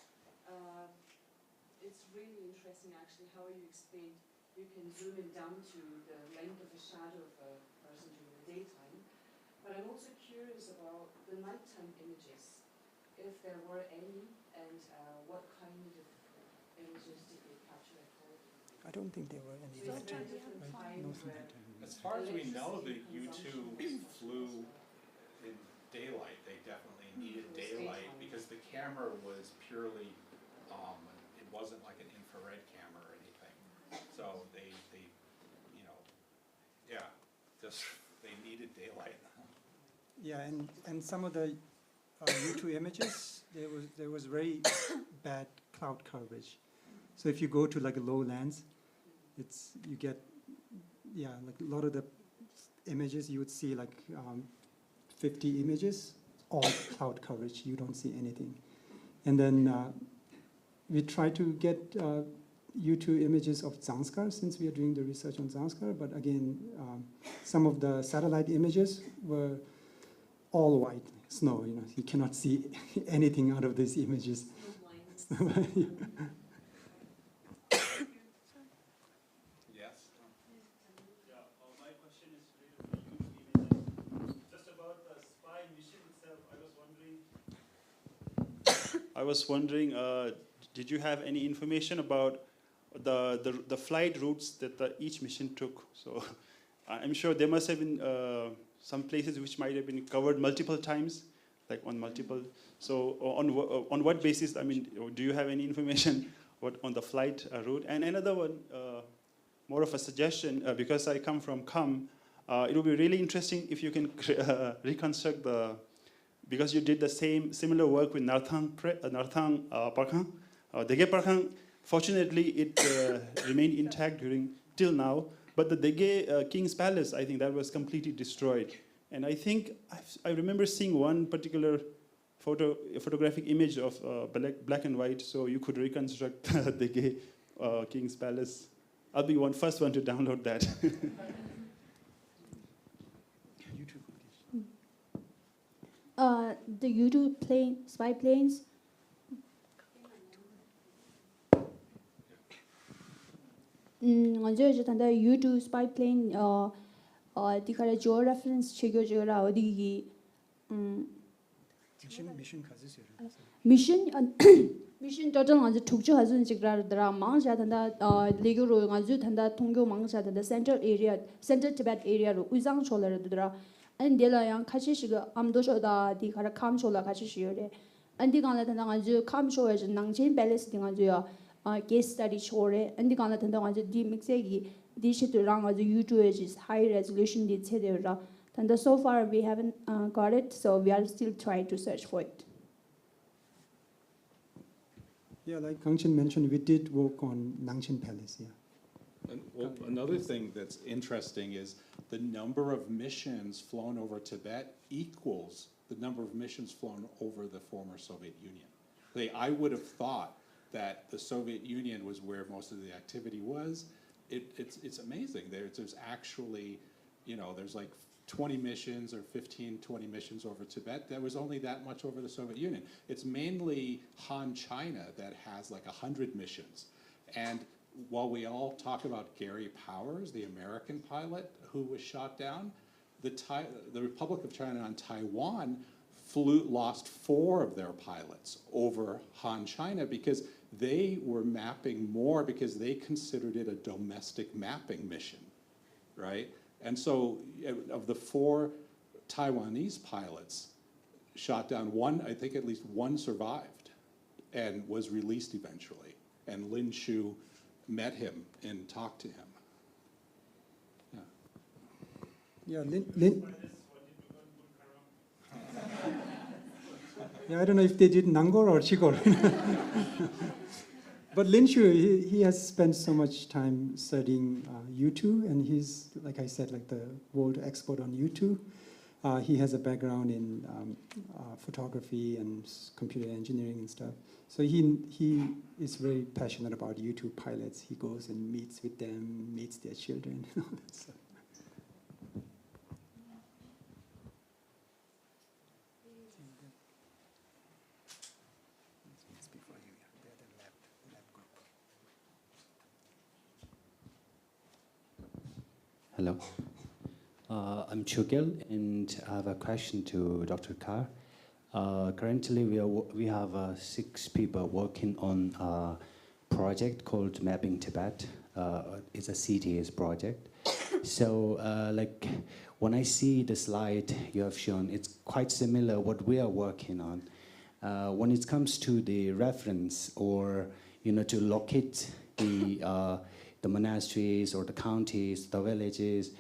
It's really interesting, actually, how you explained you can zoom in down to the length of a shadow of a person during the daytime. But I'm also curious about the nighttime images, if there were any, and what kind of images did they capture at all? I don't think there were any nighttime. Right? No nighttime. As far as we know, the U2 flew in daylight. They definitely needed daylight because the camera was purely, it wasn't like an infrared camera or anything. So they you know, yeah, just they needed daylight. Yeah, and some of the U2 images, there was very bad cloud coverage. So if you go to like a lowlands, you get like a lot of the images you would see like 50 images, all cloud coverage. You don't see anything. And then we try to get U2 images of Zanskar since we are doing the research on Zanskar. But again, some of the satellite images were all white snow. You cannot see anything out of these images. I was wondering, did you have any information about the flight routes that each mission took? So I'm sure there must have been some places which might have been covered multiple times, like on multiple. So on what basis? I mean, do you have any information on the flight route? And another one, more of a suggestion, because I come from Kham, it would be really interesting if you can reconstruct because you did the similar work with Narthang Parkhang. Dege Parkhang, fortunately, it remained intact till now. But the Dege King's Palace, I think that was completely destroyed. And I think I remember seeing one particular photographic image of black and white, so you could reconstruct the Dege King's Palace. I'll be first one to download that. The U2 spy planes. 먼저 단다 U2 spy plane 디카라 georeference 체교저라 어디기 mission 가지세요. mission total 먼저 tuk주 하준 지그라더라 망자 단다 레교로 먼저 단다 통교 망자 단다 central Tibet area로 우장 촐라더라 and delay 같이 시가 암도쇼다 디카라 캄쇼라 같이 시요래 안디 간다 단다 먼저 캄쇼에 낭진 밸리스 딩아줘요 case study 쇼래 안디 간다 단다 먼저 디 믹세기 디시도 랑 먼저 U2 is high resolution 디 체데라 단다 so far we haven't got it, so we are still trying to search for it. Yeah, like Kangchen mentioned, we did work on Nangchen Palace. Yeah. And another thing that's interesting is the number of missions flown over Tibet equals the number of missions flown over the former Soviet Union. I would have thought that the Soviet Union was where most of the activity was. It's amazing. There's actually, there's like 20 missions or 20 missions over Tibet. There was only that much over the Soviet Union. It's mainly Han China that has like 100 missions. And while we all talk about Gary Powers, the American pilot who was shot down, the Republic of China and Taiwan lost 4 of their pilots over Han China because they were mapping more because they considered it a domestic mapping mission, right? And so of the 4 Taiwanese pilots shot down, I think at least one survived and was released eventually. And Lin Shu met him and talked to him. Yeah, yeah, I don't know if they did Nangor or Chigor. But Lin Shu, he has spent so much time studying U2, and he's, like I said, like the world expert on U2. He has a background in photography and computer engineering and stuff. So he is very passionate about U2 pilots. He goes and meets with them, meets their children, and all that stuff. Hello, I'm Chugil, and I have a question to Dr. Carr. Currently, we have 6 people working on a project called Mapping Tibet. it's a CTA's project. So like when I see the slide you have shown, it's quite similar what we are working on. When it comes to the reference or to locate the monasteries or the counties, the villages,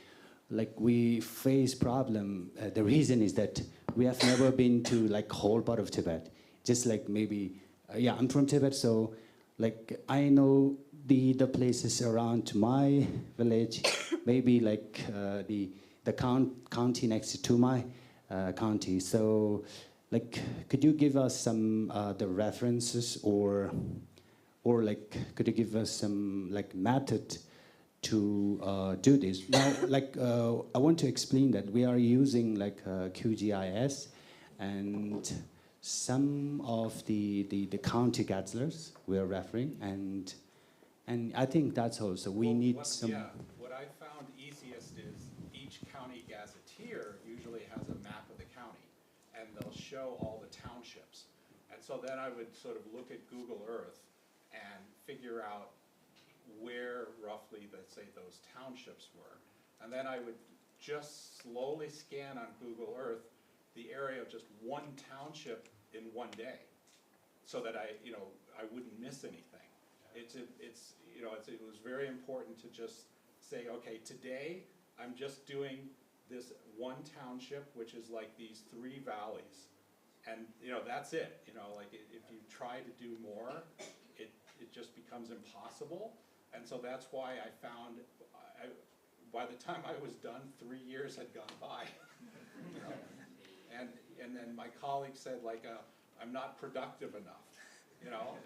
like we face problem. The reason is that we have never been to like whole part of Tibet. Just like maybe, yeah, I'm from Tibet, so like I know the places around my village, maybe like the county next to my county. So like, could you give us some the references or like, could you give us some like method to do this? Now, like, I want to explain that we are using like QGIS, and some of the county gazetteers we are referring, and I think that's also we need some. Yeah, what I found easiest is each county gazetteer usually has a map of the county, and they'll show all the townships. And so then I would sort of look at Google Earth and figure out where roughly, let's say, those townships were. And then I would just slowly scan on Google Earth the area of just one township in one day, so that I wouldn't miss anything. It was very important to just say, okay, today I'm just doing this one township, which is like these 3 valleys, and that's it. Like if you try to do more, it just becomes impossible. And so that's why I found, by the time I was done, 3 years had gone by. And then my colleague said, like, I'm not productive enough,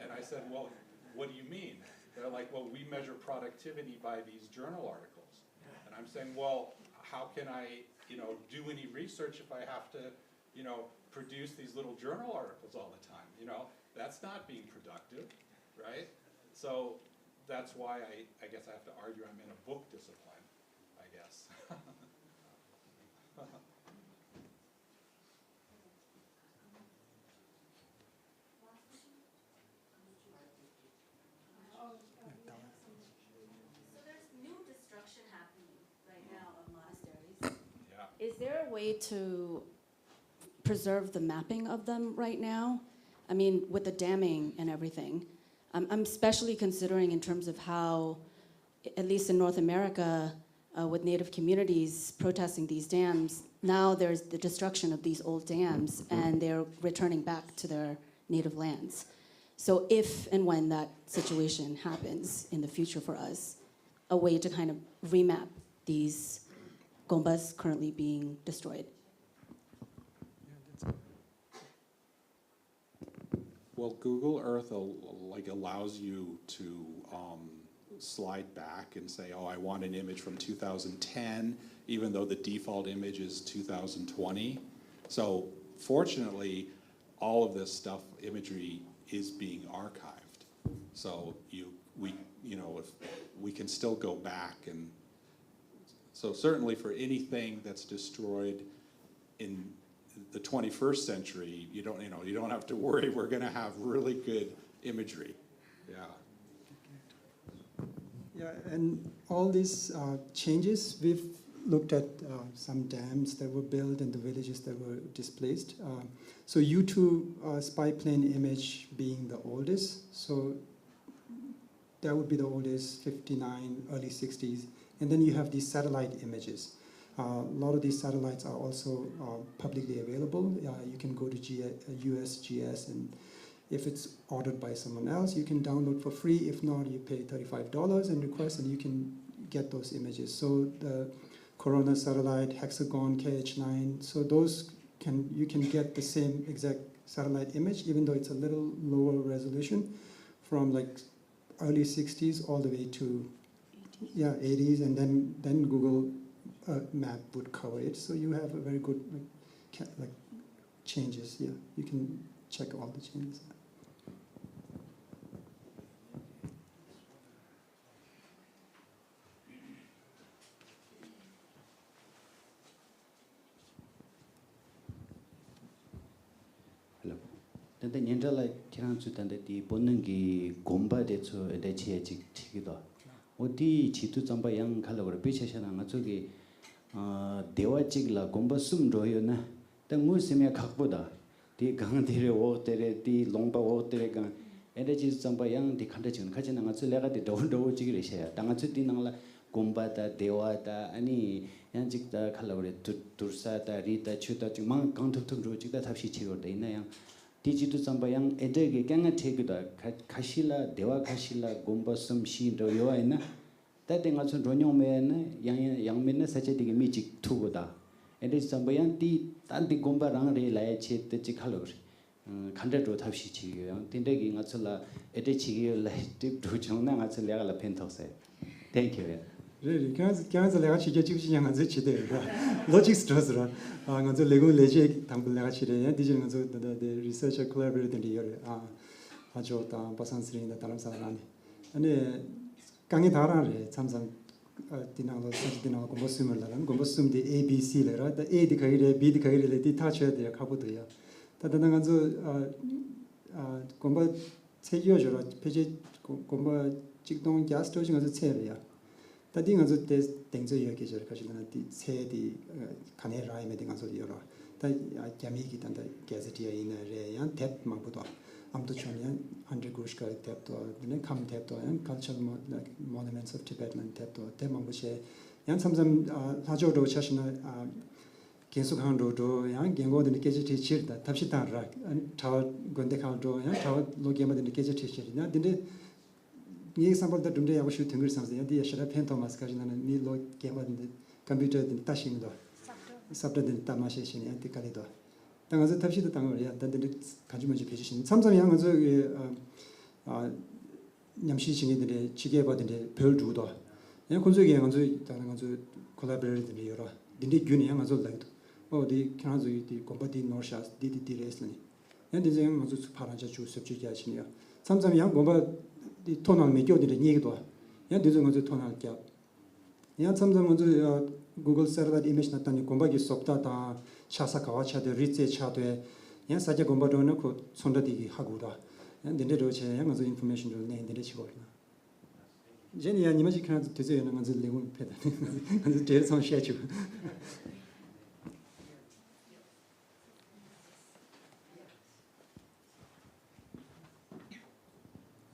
And I said, well, what do you mean? They're like, well, we measure productivity by these journal articles. And I'm saying, well, how can I, do any research if I have to, produce these little journal articles all the time? That's not being productive, right? So that's why I guess I have to argue I'm in a book discipline, I guess. So there's new destruction happening right now of monasteries. Yeah. Is there a way to preserve the mapping of them right now? I mean, with the damming and everything. I'm especially considering in terms of how, at least in North America, with Native communities protesting these dams, now there's the destruction of these old dams and they're returning back to their native lands. So if and when that situation happens in the future for us, a way to kind of remap these gombas currently being destroyed. Well, Google Earth allows you to slide back and say, oh, I want an image from 2010, even though the default image is 2020. So fortunately, all of this stuff, imagery, is being archived. So if we can still go back, and so certainly for anything that's destroyed in the 21st century, you don't have to worry. We're going to have really good imagery. Yeah. Yeah, and all these changes, we've looked at some dams that were built and the villages that were displaced. So U2 spy plane image being the oldest, so that would be the oldest, 59, early 60s. And then you have these satellite images. A lot of these satellites are also publicly available. You can go to USGS, and if it's ordered by someone else, you can download for free. If not, you pay $35 and request, and you can get those images. So the Corona satellite, Hexagon, KH9, so those you can get the same exact satellite image, even though it's a little lower resolution, from like early 60s all the way to 80s, and then Google map would cover it. So you have a very good like changes. Yeah, you can check all the changes. Hello. Tanda nyendala tiransu tanda di bonangi gomba decho dechi echik tikido. 어디 지도 점바 양 칼로그로 비체셔나 가족이 대화직라 공부 숨로요나 땅무스메 각보다 디 강들에 오테레 디 롱바 오테레가 에너지 점바 양디 칸데진 가지나 가서 내가 디 도도 지기래셔야 당아츠 디나라 공바다 대화다 아니 양직다 칼로그레 두르사다 리다 추다 지망 강톡톡로 지다 답시 치고다 있나요 디지도 점바양 에데게 갱아 테기다 가실라 대화 가실라 곰바섬 시도 요아이나 따땡아 전 론용메나 양면나 사체디게 미직 투고다 에데 점바양 디 단디 곰바랑 레라에 체트 지칼로리 칸데도 답시 치고요 딘데기 가슬라 에데 치기요 라이트 두정나 가슬 레가라 펜토세 땡큐 really can't 내가 지게 지구시냥 가서 지대 logic stress라 가서 레고 레지 당불 내가 지대 디진 가서 the researcher collaborator here 아주 다 바산스리인다 다른 사람이 아니 강이 다라래 참상 디나로 디나고 공부스물라는 공부스물디 ABC래라 the A 디카이레 B 디카이레 디 타쳐야 돼 가보도요 다다는 가서 공부 체여줘라 페이지 공부 직동 자스토지 가서 체려야 다디 가서 땡저 이야기 저 가지고는 디 세디 간에 라임에 된 가서 여러 다 야미기 단다 게제티에 있는 레야 탭 막보다 아무도 전혀 안드그루스가 탭도 네 캄 탭도 한 cultural monuments of Tibetan 탭도 탭 막보세 양 삼삼 사조도 차시나 계속한도도 양 경고된 게제티 치르다 답시다라 타 건데 칸도 양 타 로게마된 게제티 치르나 근데 이 example dumde yabu shu tengir samse yadi yashara pen thomas kajina ni lo kema de computer de tashin do sabda de tamashe shin yati kalido 당아서 탑시도 당을 야 단들 가지면지 배주신 삼삼 양은 저기 냠시 중에들의 지게 받은데 별 두도 야 건조기 양은 저 다른 건조 콜라보레이터들이 여러 딘디 균이 양은 저 라이도 어디 캐나저 이 컴퍼티 노샤스 디디디 레슬니 야 디제 양은 저 파란자 주 섭지게 하시네요 삼삼 양 뭐가 이 토널 메교들의 얘기도 야 디제 건조 토널 겨 야 삼삼 먼저 구글 서버 이미지 나타니 공부하기 속다다 샤사 가와차데 리체 차데 야 사제 공부도는 그 손다디기 하고다 근데도 제 양아서 인포메이션을 내는데 치고나 제니야 니마지 그냥 되세요 는 건지 레고 패다 근데 제일 손 셔주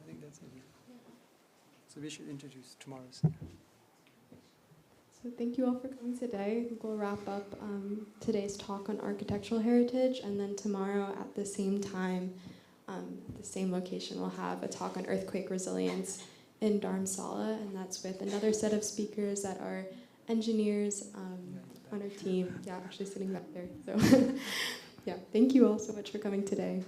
I think that's it. So we should introduce tomorrow's. So thank you all for coming today. We'll wrap up today's talk on architectural heritage, and then tomorrow at the same time, the same location, we'll have a talk on earthquake resilience in Dharamsala, and that's with another set of speakers that are engineers on our team. Yeah, actually sitting back there. So yeah, thank you all so much for coming today.